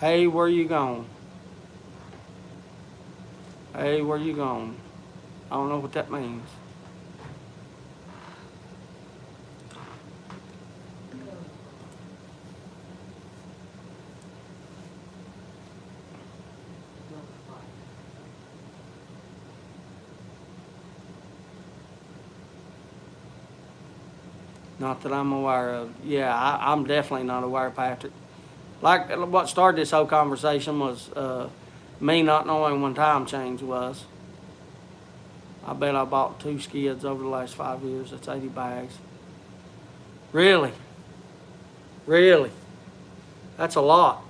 Hey, where you going? Hey, where you going? I don't know what that means. Not that I'm aware of. Yeah, I'm definitely not aware, Patrick. Like, what started this whole conversation was me not knowing when time change was. I bet I bought 2 skids over the last 5 years. That's 80 bags. Really? Really? That's a lot.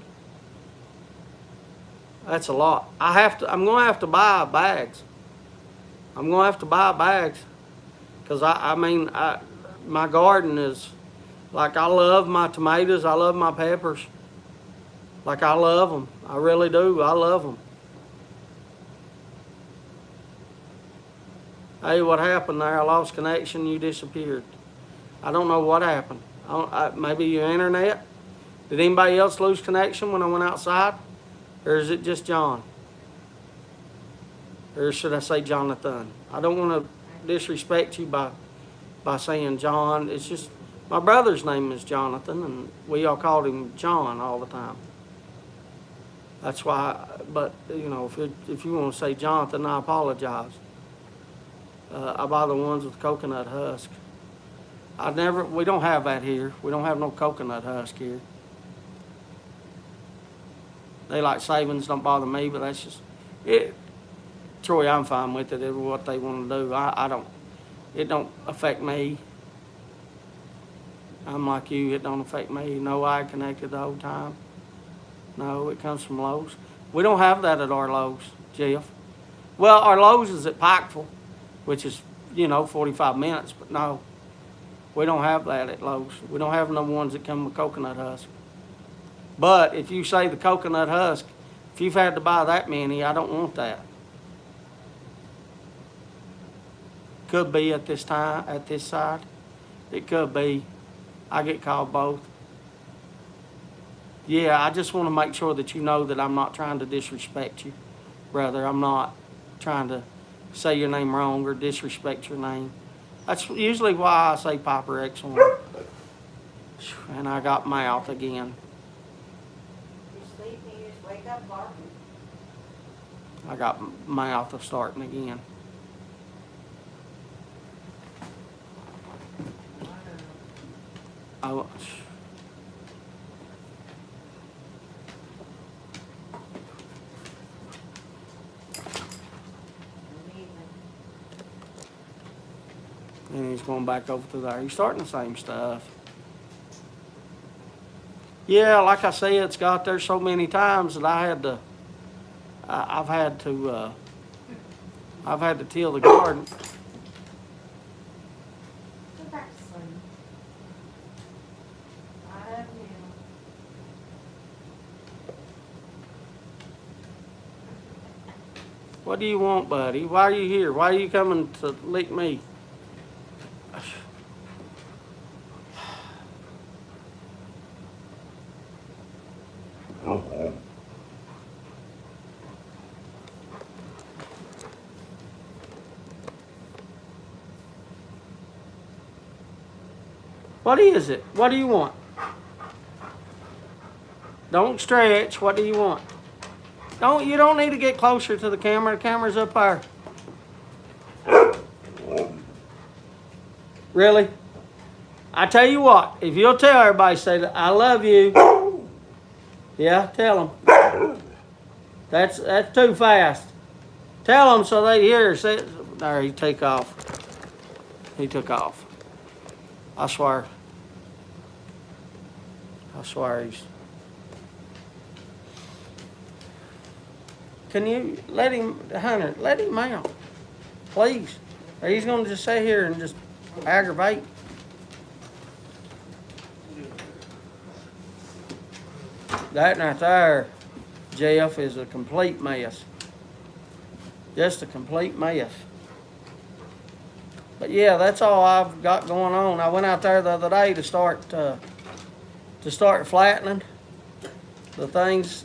That's a lot. I'm going to have to buy bags. I'm going to have to buy bags. Because, my garden is, like, I love my tomatoes. I love my peppers. Like, I love them. I really do. I love them. Hey, what happened there? I lost connection. You disappeared. I don't know what happened. Maybe your internet? Did anybody else lose connection when I went outside? Or is it just John? Or should I say Jonathan? I don't want to disrespect you by saying John. It's just, my brother's name is Jonathan, and we all called him John all the time. That's why, but, you know, if you want to say Jonathan, I apologize. I buy the ones with coconut husk. We don't have that here. We don't have no coconut husk here. Daylight savings don't bother me, but that's just it. Troy, I'm fine with it. It's what they want to do. I don't. It don't affect me. I'm like you. It don't affect me. No eye connected the whole time. No, it comes from Lowe's. We don't have that at our Lowe's, Jeff. Well, our Lowe's is at Pikeville, which is, 45 minutes. But no, we don't have that at Lowe's. We don't have no ones that come with coconut husk. But if you say the coconut husk, if you've had to buy that many, I don't want that. Could be at this time, at this side. It could be. I get called both. Yeah, I just want to make sure that you know that I'm not trying to disrespect you, brother. I'm not trying to say your name wrong or disrespect your name. That's usually why I say Piper X1. And I got mouth again. You sleep and you just wake up barking. I got mouth starting again. Oh, and he's going back over to there. He's starting the same stuff. Yeah, like I said, it's got there so many times that I've had to till the garden. Go back to sleep. I love you. What do you want, buddy? Why are you here? Why are you coming to lick me? What is it? What do you want? Don't stretch. What do you want? You don't need to get closer to the camera. The camera's up there. Really? I tell you what, if you'll tell everybody, say that I love you. Yeah, tell them. That's too fast. Tell them so they hear. Say, there, he took off. He took off. I swear. I swear he's. Can you let him, Hunter, let him out, please? Or he's going to just sit here and just aggravate. That right there, Jeff, is a complete mess. Just a complete mess. But yeah, that's all I've got going on. I went out there the other day to start flattening the things,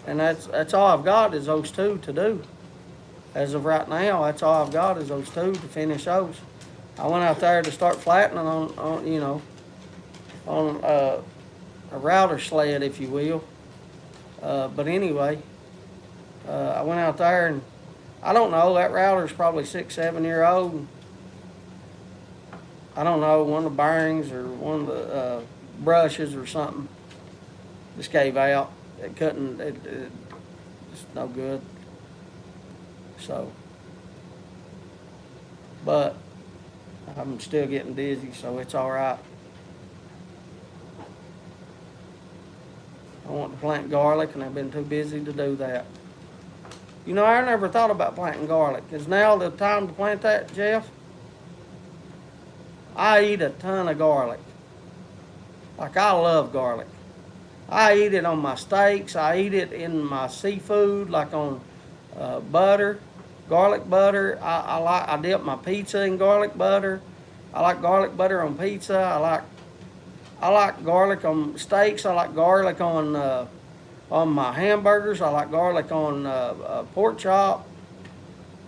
and that's all I've got is those two to do. As of right now, that's all I've got is those two to finish those. I went out there to start flattening on a router sled, if you will. But anyway, I went out there and I don't know, that router's probably 6-7 years old. I don't know, one of the bearings or one of the brushes or something just gave out. It couldn't, it's no good. So, but I'm still getting dizzy, so it's all right. I want to plant garlic, and I've been too busy to do that. You know, I never thought about planting garlic. Is now the time to plant that, Jeff? I eat a ton of garlic. Like, I love garlic. I eat it on my steaks. I eat it in my seafood, like on butter, garlic butter. I dip my pizza in garlic butter. I like garlic butter on pizza. I like garlic on steaks. I like garlic on my hamburgers. I like garlic on pork chop.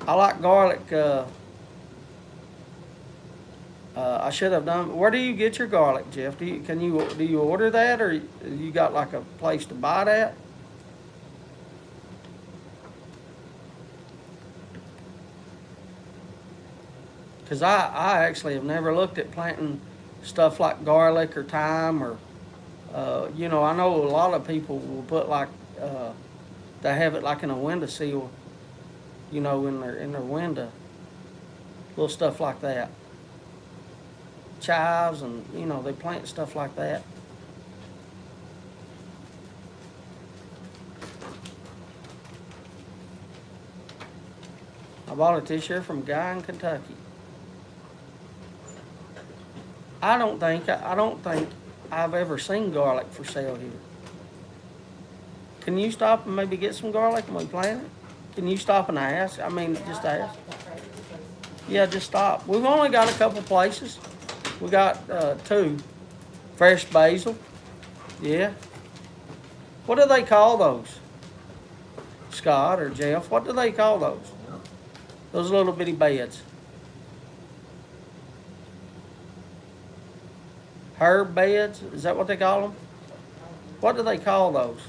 I like garlic. I should have done. Where do you get your garlic, Jeff? Do you order that, or you got like a place to buy that? Because I actually have never looked at planting stuff like garlic or thyme or, I know a lot of people will put like, they have it like in a windowsill, in their window. Little stuff like that. Chives and, they plant stuff like that. I bought it this year from a guy in Kentucky. I don't think I've ever seen garlic for sale here. Can you stop and maybe get some garlic and we plant it? Can you stop and ask? I mean, just ask. Yeah, just stop. We've only got a couple places. We got 2. Fresh basil. Yeah. What do they call those? Scott or Jeff, what do they call those? Those little bitty beds. Herb beds? Is that what they call them? What do they call those?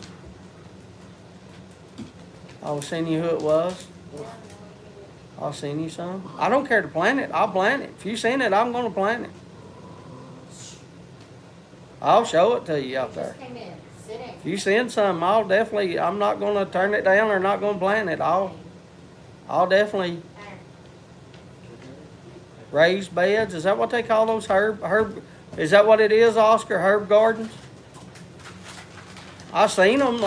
I was seeing you who it was. I'll send you some. I don't care to plant it. I'll plant it. If you send it, I'm going to plant it. I'll show it to you out there. Just came in, sitting. If you send some, I'll definitely. I'm not going to turn it down or not going to plant it. I'll definitely. Raised beds. Is that what they call those? Herb. Is that what it is, Oscar? Herb gardens. I've seen them.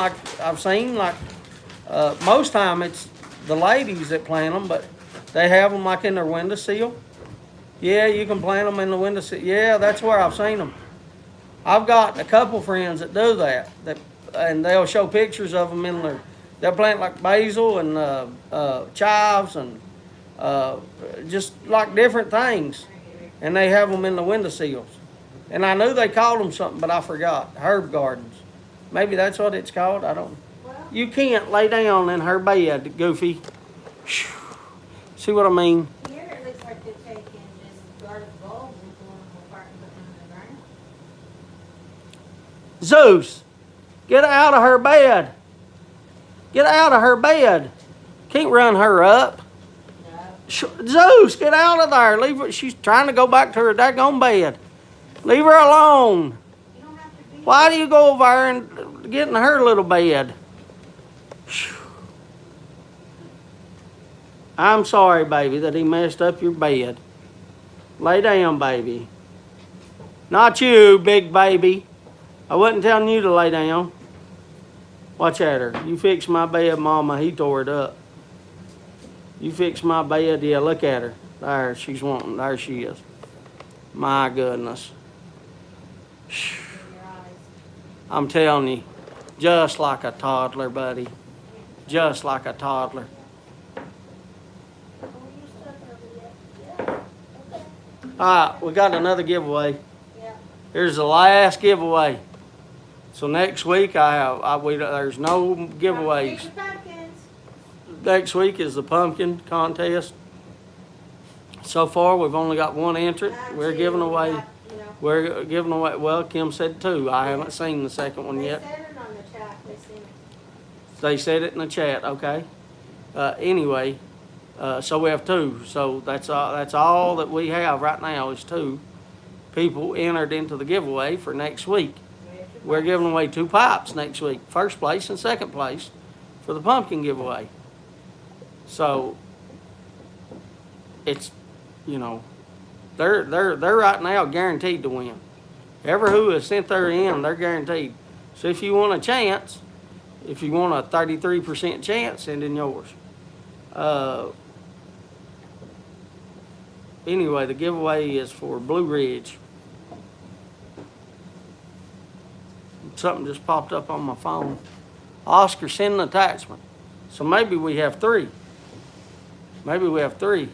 Most time it's the ladies that plant them, but they have them like in their windowsill. Yeah, you can plant them in the windowsill. Yeah, that's where I've seen them. I've got a couple friends that do that, and they'll show pictures of them in their. They'll plant like basil and chives and just like different things, and they have them in the windowsills. And I knew they called them something, but I forgot. Herb gardens. Maybe that's what it's called. I don't know. You can't lay down in her bed, Goofy. See what I mean? Here it looks like they're taking just garden bulbs and pulling them apart and putting them in the ground. Zeus, get out of her bed. Get out of her bed. Can't run her up. No. Zeus, get out of there. Leave her. She's trying to go back to her daggone bed. Leave her alone. You don't have to be. Why do you go over there and get in her little bed? I'm sorry, baby, that he messed up your bed. Lay down, baby. Not you, big baby. I wasn't telling you to lay down. Watch at her. You fix my bed, Mama. He tore it up. You fix my bed. Yeah, look at her. There, she's wanting. There she is. My goodness. In your eyes. I'm telling you, just like a toddler, buddy. Just like a toddler. Oh, you're stuck over there. Yeah. Okay. All right, we got another giveaway. Yeah. Here's the last giveaway. So next week there's no giveaways. Pick the pumpkins. Next week is the pumpkin contest. So far, we've only got one entrant. We're giving away. You know, We're giving away. Well, Kim said 2. I haven't seen the second one they yet. said it on the chat. They seen it. They said it in the chat. Okay. Anyway, so we have 2. So that's all that we have right now is 2 people entered into the giveaway for next week. We're giving away 2 pipes next week. First place and second place for the pumpkin giveaway. So it's, they're right now guaranteed to win. Ever who has sent their in, they're guaranteed. So if you want a chance, if you want a 33% chance, send in yours. Anyway, the giveaway is for Blue Ridge. Something just popped up on my phone. Oscar, send an attachment. So maybe we have 3. Maybe we have 3.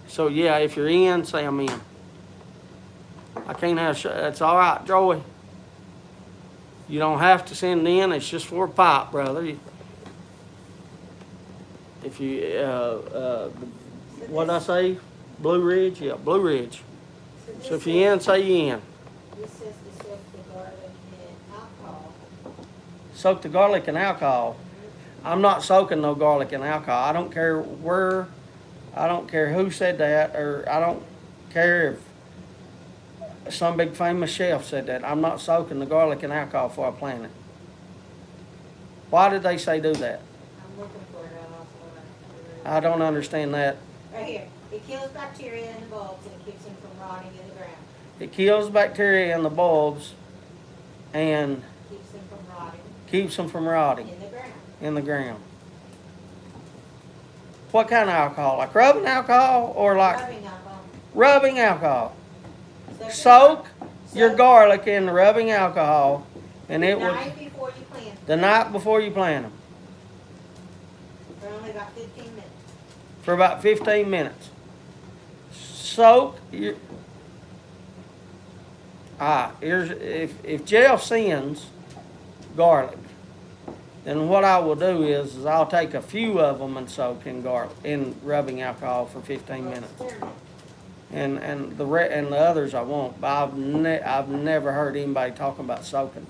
So yeah, if you're in, say I'm in. I can't have. That's all right, Joey. You don't have to send in. It's just for a pipe, brother. If you what did I say? Blue Ridge, yeah, Blue Ridge. So if you're in, say you in. This says to soak the garlic in alcohol. Soak the garlic in alcohol. I'm not soaking no garlic in alcohol. I don't care where. I don't care who said that, or I don't care if some big famous chef said that. I'm not soaking the garlic in alcohol before I plant it. Why did they say do that? I'm looking for it also. I don't understand that. Right here. It kills bacteria in the bulbs and keeps them from rotting in the ground. It kills bacteria in the bulbs and Keeps them from rotting keeps them from rotting in the ground. in the ground. What kind of alcohol? Like rubbing alcohol or like Rubbing alcohol. rubbing alcohol? Soak Soak it. your Soak garlic in the rubbing alcohol, and it the will night before you plant. the night before you plant them For only about 15 minutes. for about 15 minutes. soak your. Here's if Jeff sends garlic, then what I will do is I'll take a few of them and soak in garlic in rubbing alcohol for 15 minutes, and the others I won't. But I've never heard anybody talking about soaking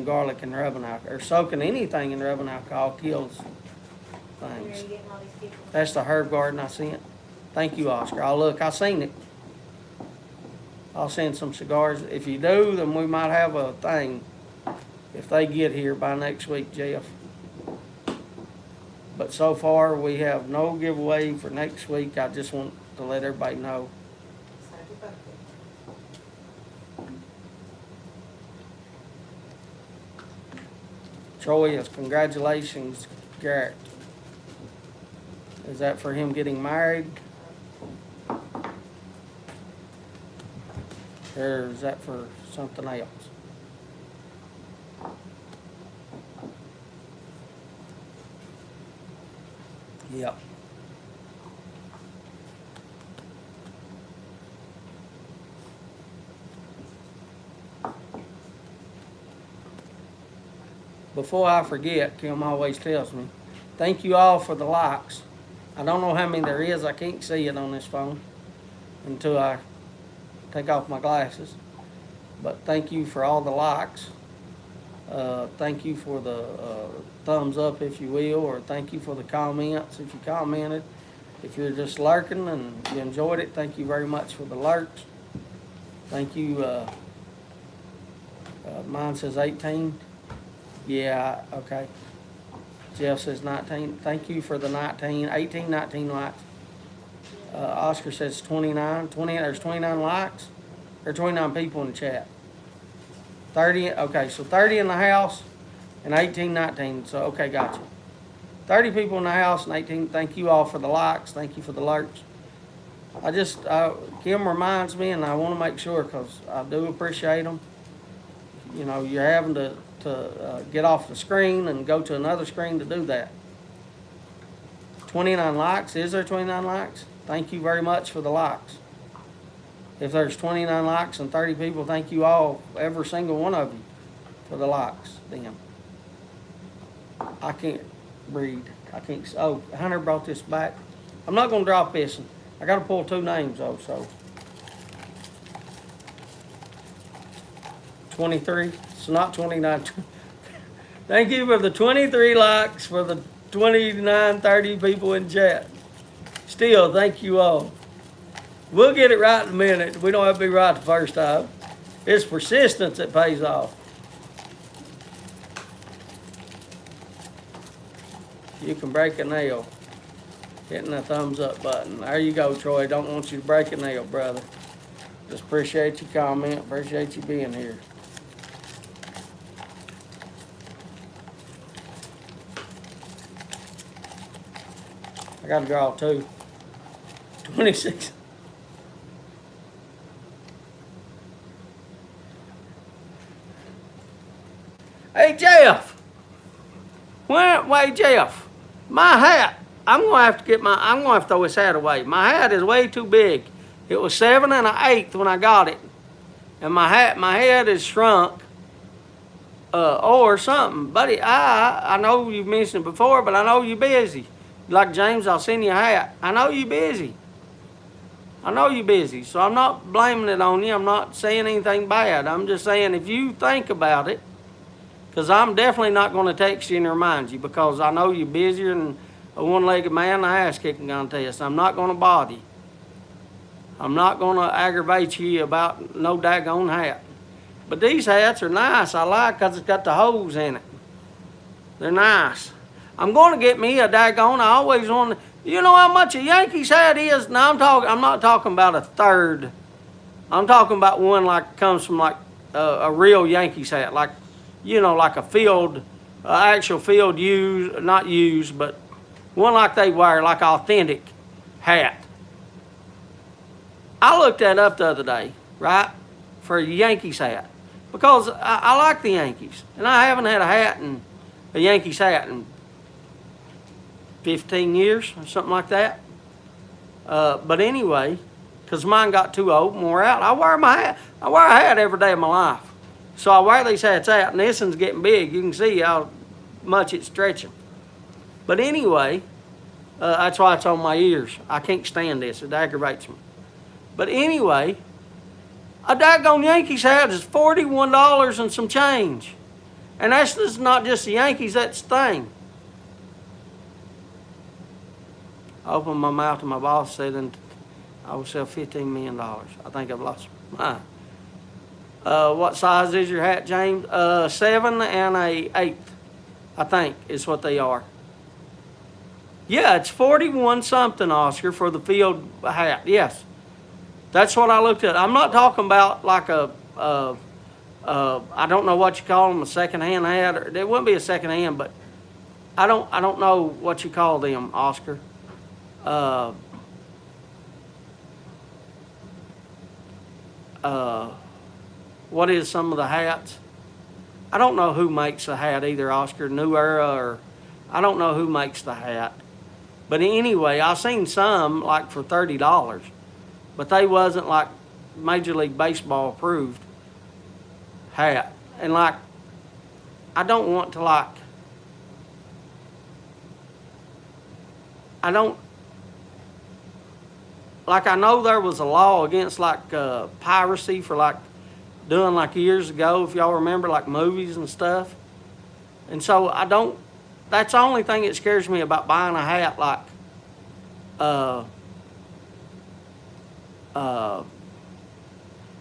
garlic in rubbing alcohol or soaking anything in rubbing alcohol kills Where are things. you getting all these people? That's the herb garden I sent. Thank you, Oscar. I'll look. I seen it. I'll send some cigars. If you do, then we might have a thing if they get here by next week, Jeff. But so far, we have no giveaway for next week. I just want to let everybody know. So you both do. Troy, is congratulations, Garrett. Is that for him getting married? Or is that for something else? Yep. Before I forget, Kim always tells me, thank you all for the likes. I don't know how many there is. I can't see it on this phone until I take off my glasses. But thank you for all the likes. Thank you for the thumbs up, if you will, or thank you for the comments if you commented. If you're just lurking and you enjoyed it, thank you very much for the lurks. Thank you. Mine says 18. Yeah, okay. Jeff says 19. Thank you for the 18, 19 likes. Oscar says 29. There's 29 likes. There are 29 people in the chat. 30, okay, so 30 in the house and 18, 19. So, okay, gotcha. 30 people in the house and 18. Thank you all for the likes. Thank you for the lurks. Kim reminds me, and I want to make sure because I do appreciate them. You know, you're having to get off the screen and go to another screen to do that. 29 likes. Is there 29 likes? Thank you very much for the likes. If there's 29 likes and 30 people, thank you all, every single one of you, for the likes. Then I can't read. I can't. Oh, Hunter brought this back. I'm not going to drop this. I got to pull two names though. So 23. It's not 29. Thank you for the 23 likes for the 29, 30 people in chat. Still, thank you all. We'll get it right in a minute. We don't have to be right the first time. It's persistence that pays off. You can break a nail hitting the thumbs up button. There you go, Troy. Don't want you to break a nail, brother. Just appreciate your comment. Appreciate you being here. I got to draw two. 26. Hey, Jeff. Wait, Jeff. My hat. I'm gonna have to throw this hat away. My hat is way too big. It was 7 1/8 when I got it, and my head is shrunk, or something. Buddy, I know you've mentioned it before, but I know you're busy. Like James, I'll send you a hat. I know you're busy. So I'm not blaming it on you. I'm not saying anything bad. I'm just saying if you think about it, because I'm definitely not going to text you and remind you because I know you're busier than a one-legged man in a ass-kicking contest. I'm not going to bother you. I'm not going to aggravate you about no daggone hat. But these hats are nice. I like because it's got the holes in it. They're nice. I'm going to get me a daggone. I always want to. You know how much a Yankees hat is? No, I'm not talking about a third. I'm talking about one like comes from like a real Yankees hat, like like a field, actual field used, not used, but one like they wear, like authentic hat. I looked that up the other day, right, for a Yankees hat because I like the Yankees, and I haven't had a Yankees hat in 15 years or something like that. But anyway, because mine got too old and wore out, I wear my hat. I wear a hat every day of my life. So I wear these hats out, and this one's getting big. You can see how much it's stretching. But anyway, that's why it's on my ears. I can't stand this. It aggravates me. But anyway, a daggone Yankees hat is $41 and some change. And that's just not just the Yankees, that's the thing. I opened my mouth and my boss said, and I will sell $15 million. I think I've lost mine. What size is your hat, James? 7 and a 1/8, I think, is what they are. Yeah, it's 41 something, Oscar, for the field hat. Yes, that's what I looked at. I'm not talking about like I don't know what you call them, a second-hand hat, or it wouldn't be a second-hand, but I don't know what you call them, Oscar. What is some of the hats? I don't know who makes the hat either, Oscar. New Era, or I don't know who makes the hat. But anyway, I seen some like for $30, but they wasn't like Major League Baseball approved hat. And like, I don't want to like, I don't, like I know there was a law against like piracy for like doing like years ago, if y'all remember, like movies and stuff. And so I don't, that's the only thing that scares me about buying a hat like,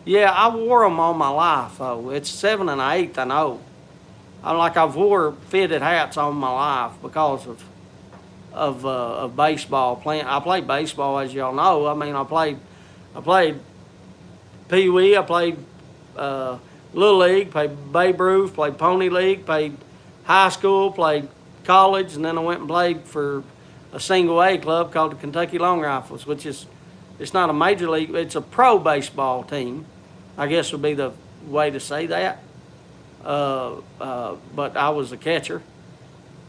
yeah, I wore them all my life though. It's 7 and 1/8, I know. I've wore fitted hats all my life because of baseball playing. I played baseball, as y'all know. I mean, I played Pee Wee, I played Little League, played Babe Ruth, played Pony League, played high school, played college, and then I went and played for a single A club called the Kentucky Long Rifles, which is, it's not a major league, it's a pro baseball team, I guess would be the way to say that. But I was a catcher.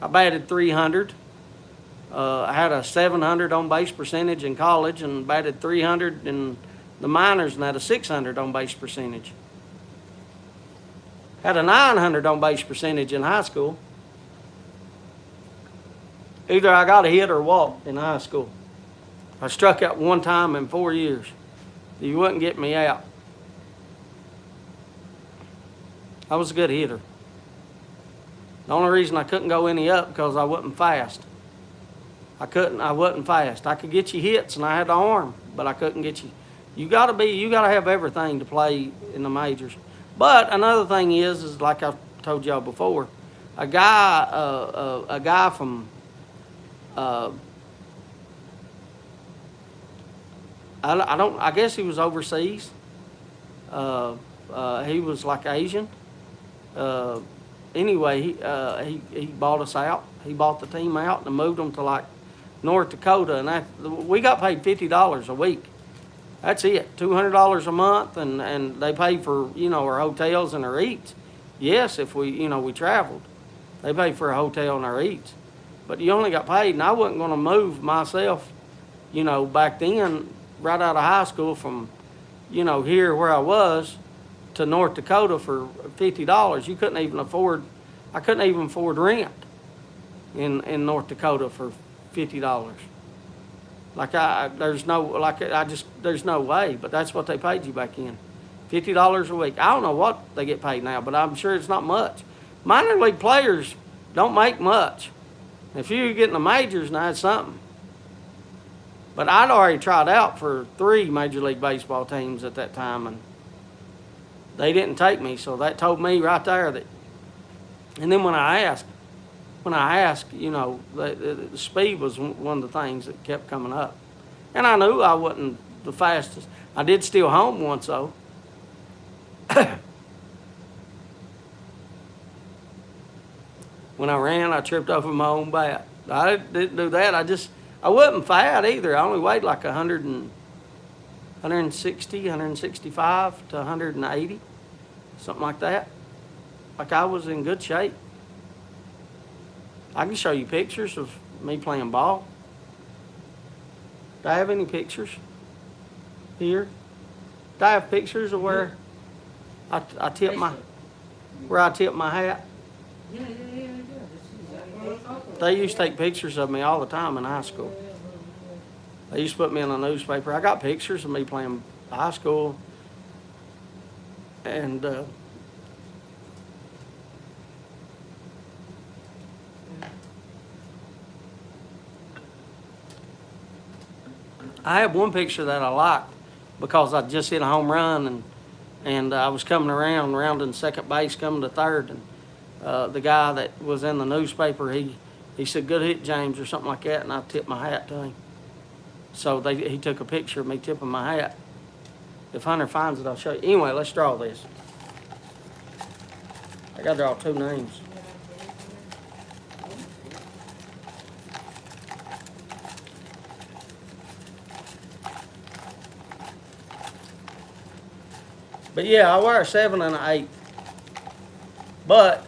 I batted .300. I had a .700 on base percentage in college and batted .300 in the minors and had a .600 on base percentage. Had a .900 on base percentage in high school. Either I got a hit or walked in high school. I struck out one time in 4 years. You wouldn't get me out. I was a good hitter. The only reason I couldn't go any up because I wasn't fast. I wasn't fast. I could get you hits and I had the arm, but I couldn't get you. You gotta have everything to play in the majors. But another thing is like I've told y'all before, a guy from I guess he was overseas. He was like Asian. Anyway, he bought us out. He bought the team out and moved them to like North Dakota, and we got paid $50 a week. That's it, $200 a month, and they paid for our hotels and our eats. Yes, if we we traveled, they paid for a hotel and our eats, but you only got paid. And I wasn't going to move myself, back then, right out of high school from, here where I was to North Dakota for $50. You couldn't even afford. I couldn't even afford rent in North Dakota for $50. There's no way, but that's what they paid you back in, $50 a week. I don't know what they get paid now, but I'm sure it's not much. Minor league players don't make much. If you get in the majors, now it's something. But I'd already tried out for 3 Major League Baseball teams at that time, and they didn't take me, so that told me right there that. And then when I asked, the speed was one of the things that kept coming up. And I knew I wasn't the fastest. I did steal home once, though. When I ran, I tripped over my own bat. I didn't do that. I wasn't fat either. I only weighed like 160, 165 to 180, something like that. Like I was in good shape. I can show you pictures of me playing ball. Do I have any pictures here? Do I have pictures of where I tip my hat? Yeah. They used to take pictures of me all the time in high school. They used to put me in a newspaper. I got pictures of me playing high school, and I have one picture that I liked because I just hit a home run, and I was coming around, rounding second base, coming to third, and the guy that was in the newspaper, he said, "Good hit, James," or something like that, and I tipped my hat to him. So he took a picture of me tipping my hat. If Hunter finds it, I'll show you. Anyway, let's draw this. I gotta draw two names. But yeah, I wear a 7 and an 8. But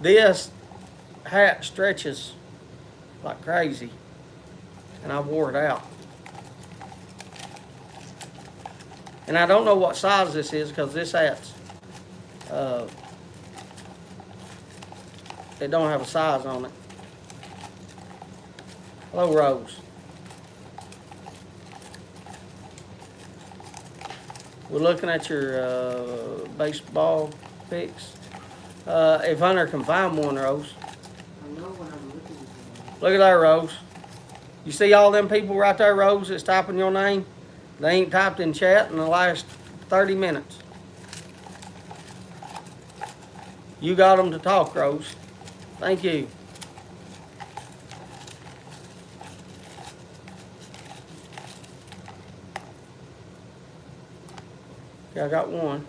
this hat stretches like crazy, and I wore it out. And I don't know what size this is because this hat's it don't have a size on it. Hello, Rose. We're looking at your baseball picks. If Hunter can find one, Rose. I know when I'm looking for Look at that, Rose. You see all them people right there, Rose, that's typing your name? They ain't typed in chat in the last 30 minutes. You got them to talk, Rose. Thank you. Okay, I got one.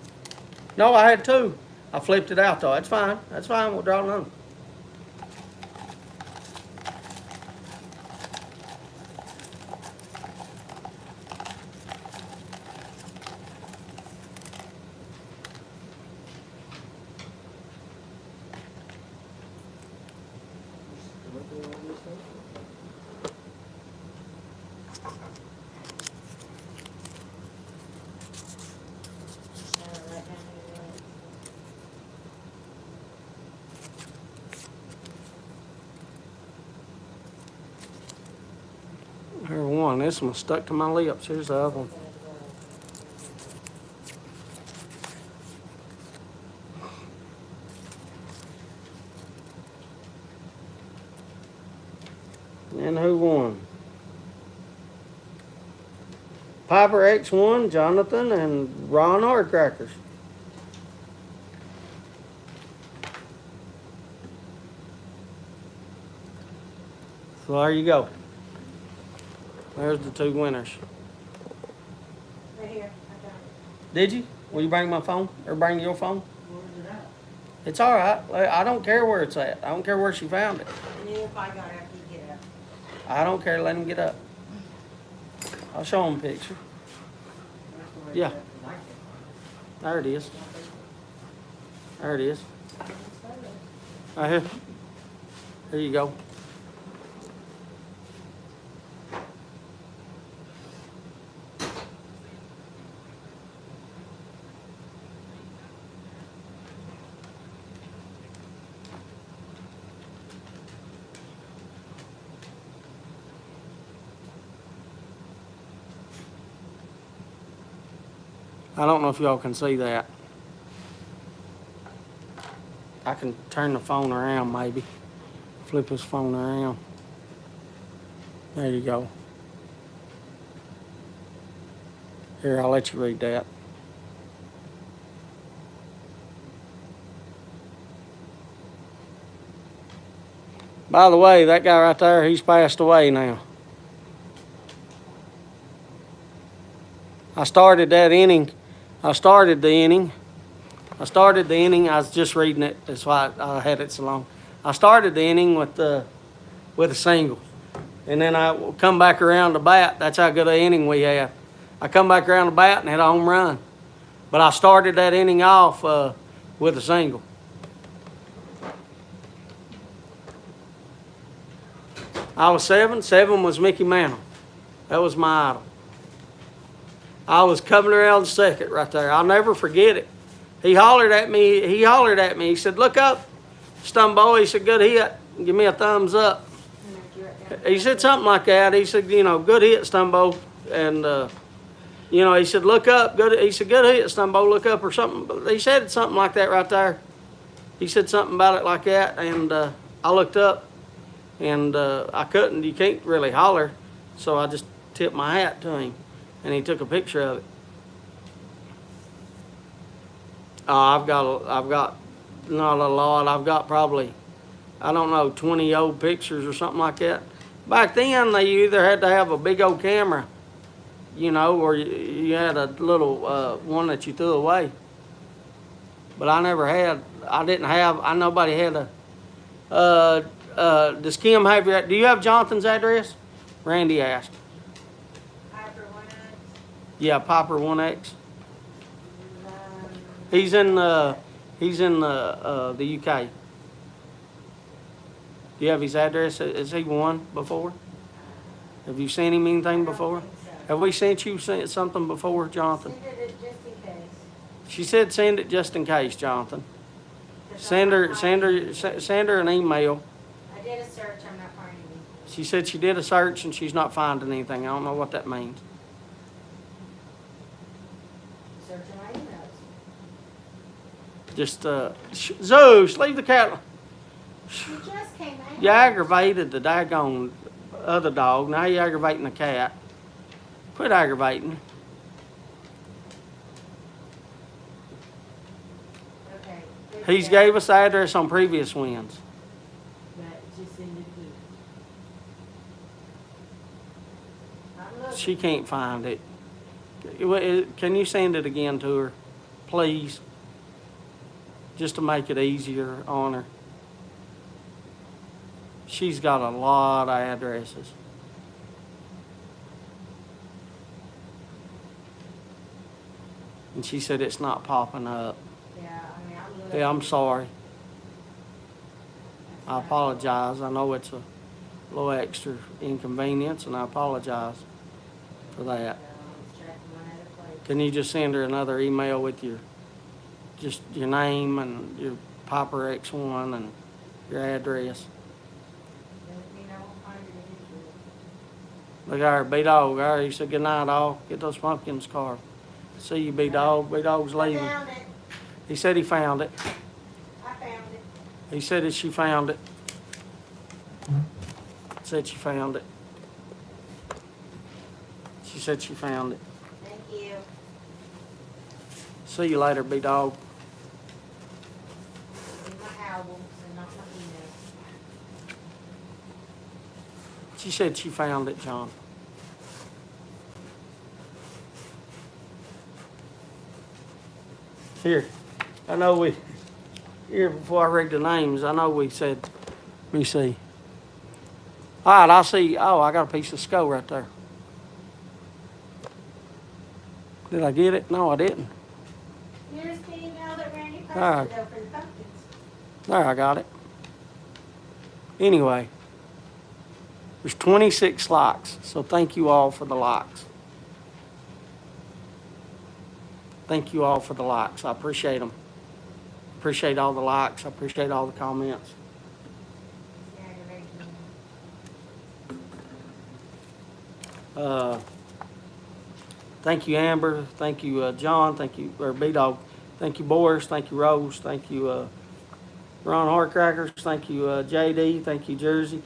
No, I had two. I flipped it out though. That's fine. That's fine. We'll draw another. Here's one. This one stuck to my lips. Here's the other one. And who won? Piper X1, Jonathan, and Ron Hardcrackers. So there you go. There's the two winners. Right here, I got it. Did you? Will you bring my phone? Or bring your phone? where's it at? It's all right. I don't care where it's at. I don't care where she found it. And then if I got it after you get up. I don't care. Let him get up. I'll show him a picture. That's the way Yeah. I like it. There it is. There it is. Right here. There you go. I don't know if y'all can see that. I can turn the phone around maybe. Flip his phone around. There you go. Here, I'll let you read that. By the way, that guy right there, he's passed away now. I started the inning. I was just reading it. That's why I had it so long. I started the inning with a single. And then I come back around the bat. That's how good an inning we had. I come back around the bat and had a home run. But I started that inning off with a single. I was 7. 7 was Mickey Mantle. That was my idol. I was coming around second right there. I'll never forget it. He hollered at me. He said, "Look up, Stumbo." He said, "Good hit. Give me a thumbs up." He said something like that. He said, "Good hit, Stumbo." And, he said, "Look up." He said, "Good hit, Stumbo. Look up," or something. He said something like that right there. He said something about it like that. And I looked up, and I couldn't. You can't really holler. So I just tipped my hat to him. And he took a picture of it. I've got not a lot. I've got probably, I don't know, 20 old pictures or something like that. Back then, you either had to have a big old camera, or you had a little one that you threw away. But I nobody had does Kim have do you have Jonathan's address? Randy asked. Piper 1X. Yeah, Piper 1X. He's in the UK. Do you have his address? Has he won before? Have you seen him anything before? Have we sent you something before, Jonathan? Send it just in case. She said send it just in case, Jonathan. Send her an email. I did a search, I'm not finding anything. She said she did a search and she's not finding anything. I don't know what that means. Searching my emails. Just Zeus, leave the cat. She just came out. You aggravated the daggone other dog. Now you're aggravating the cat. Quit aggravating. Okay. He's gave us the address on previous wins. Just send it again. I'm looking. She can't find it. Can you send it again to her, please? Just to make it easier on her. She's got a lot of addresses. And she said it's not popping up. Yeah, I'm looking. Yeah, I'm sorry. I apologize. I know it's a little extra inconvenience, and I apologize for that. Let's check one other place. Can you just send her another email with your name and your Piper X1 and your address? Look at her, B-Dog. He said, "Good night, all. Get those pumpkins carved." See you, B-Dog. B-Dog's I leaving. found it. He said he found it. I found it. He said that she found it. Said she found it. She said she found it. Thank you. See you later, B-Dog. In my albums and not my emails. She said she found it, John. Here, I know here before I read the names, I know we said, let me see. All right, I see, I got a piece of skull right there. Did I get it? No, I didn't. Here's the email that Randy posted Alright. though for the pumpkins. There, I got it. Anyway, there's 26 likes, so thank you all for the likes. Thank you all for the likes. I appreciate them. Appreciate all the likes. I appreciate all the comments. It's aggravating. Thank you, Amber. Thank you, John. Thank you, B-Dog. Thank you, Boris. Thank you, Rose. Thank you, Ron Hardcrackers. Thank you, JD. Thank you, Jersey.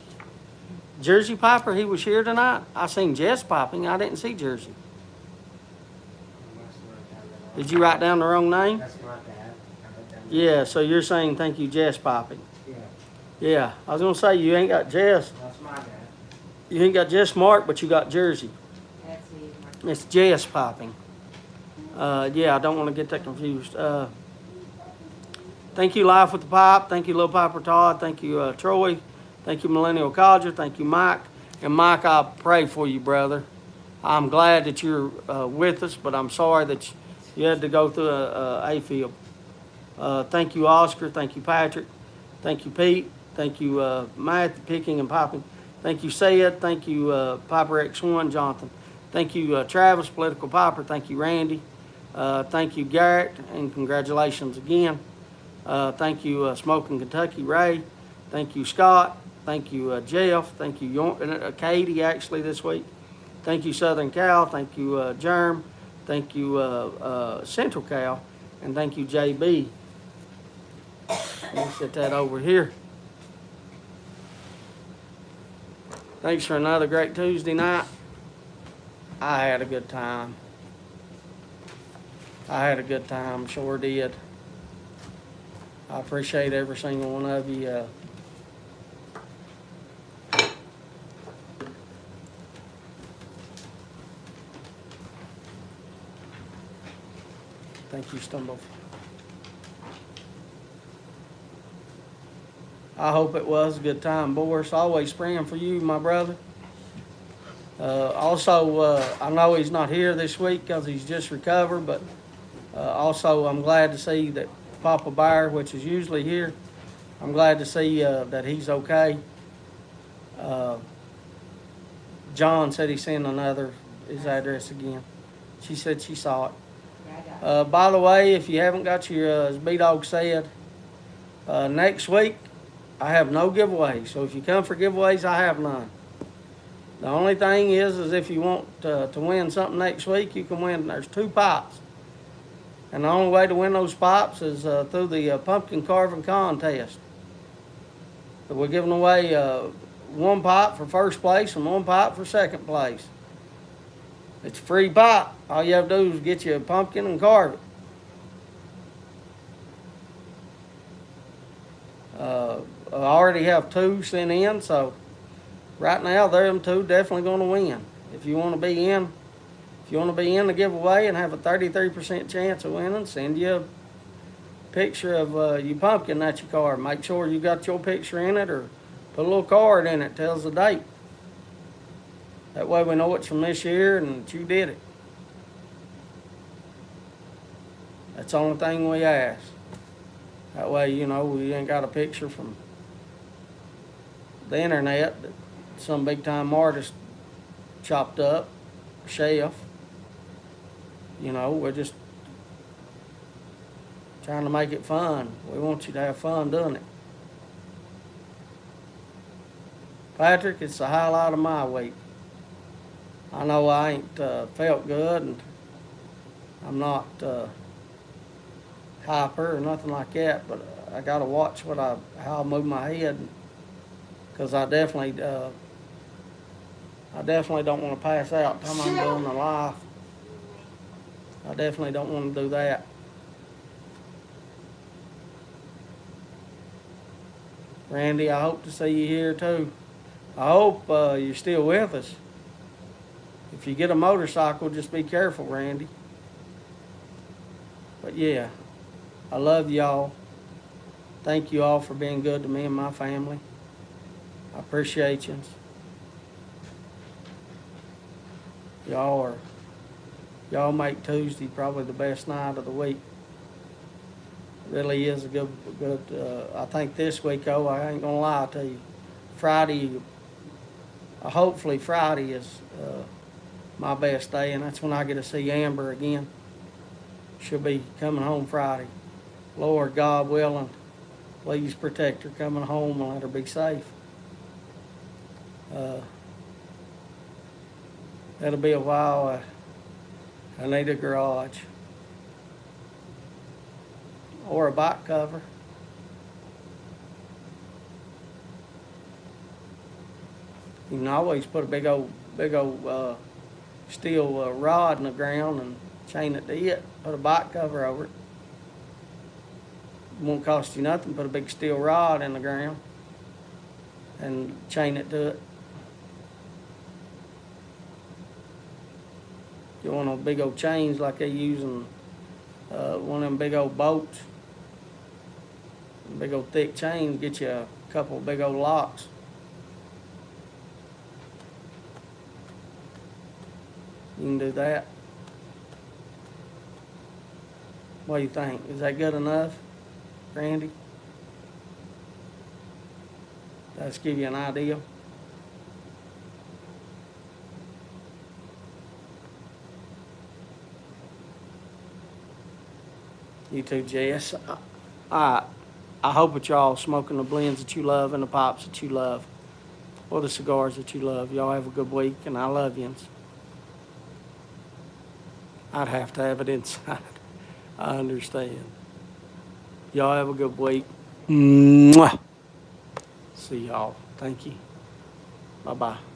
Jersey Piper, he was here tonight. I seen Jess popping. I didn't see Jersey. Did you write down the wrong name? That's my bad. Yeah, so you're saying thank you, Jess popping. Yeah, Yeah, I was gonna say you ain't got Jess. that's my bad. You ain't got Jess Mark, but you got Jersey. That's it. It's Jess popping. Yeah, I don't want to get that confused. Thank you, Life with the Pipe. Thank you, Lil Piper Todd. Thank you, Troy. Thank you, Millennial Codger. Thank you, Mike. And Mike, I pray for you, brother. I'm glad that you're with us, but I'm sorry that you had to go through a field. Thank you, Oscar. Thank you, Patrick. Thank you, Pete. Thank you, Matt, Picking and Popping. Thank you, Sid. Thank you, Piper X1, Jonathan. Thank you, Travis, Political Piper. Thank you, Randy. Thank you, Garrett, and congratulations again. Thank you, Smoking Kentucky, Ray. Thank you, Scott. Thank you, Jeff. Thank you, Katie, actually, this week. Thank you, Southern Cal. Thank you, Germ. Thank you, Central Cal. And thank you, JB. Let me set that over here. Thanks for another great Tuesday night. I had a good time. Sure did. I appreciate every single one of you. Thank you, Stumbo. I hope it was a good time, Boris. Always praying for you, my brother. Also, I know he's not here this week because he's just recovered, but also I'm glad to see that Papa Bear, which is usually here, I'm glad to see that he's okay. John said he sent his address again. She said she saw it. Yeah, I got it. By the way, if you haven't got your, as B-Dog said, next week I have no giveaways. So if you come for giveaways, I have none. The only thing is if you want to win something next week, you can win. There's 2 pipes. And the only way to win those pipes is through the pumpkin carving contest. So we're giving away 1 pipe for first place and 1 pipe for second place. It's a free pipe. All you have to do is get you a pumpkin and carve it. I already have 2 sent in, so right now them 2 definitely going to win. If you want to be in the giveaway and have a 33% chance of winning, send you a picture of your pumpkin that you carved. Make sure you got your picture in it, or put a little card in it, tells the date. That way we know it's from this year and that you did it. That's the only thing we ask. That way, we ain't got a picture from the internet that some big time artist chopped up, chef. We're just trying to make it fun. We want you to have fun doing it. Patrick, it's the highlight of my week. I know I ain't felt good, and I'm not hyper or nothing like that, but I gotta watch how I move my head, because I definitely don't want to pass out time I'm doing the life. I definitely don't want to do that. Randy, I hope to see you here too. I hope you're still with us. If you get a motorcycle, just be careful, Randy. But yeah, I love y'all. Thank you all for being good to me and my family. I appreciate you. Y'all make Tuesday probably the best night of the week. It really is a good. I think this week, I ain't gonna lie to you. Friday, hopefully Friday is my best day, and that's when I get to see Amber again. She'll be coming home Friday. Lord God willing, please protect her coming home and let her be safe. It'll be a while. I need a garage or a bike cover. You can always put a big old steel rod in the ground and chain it to it. Put a bike cover over it. It won't cost you nothing. Put a big steel rod in the ground and chain it to it. You want those big old chains like they use in one of them big old boats. Big old thick chains, get you a couple of big old locks. You can do that. What do you think? Is that good enough, Randy? Let's give you an idea. You too, Jess. I hope that y'all smoking the blends that you love and the pops that you love, or the cigars that you love. Y'all have a good week, and I love yous. I'd have to have it inside. I understand. Y'all have a good week. Mwah. See y'all. Thank you. Bye-bye.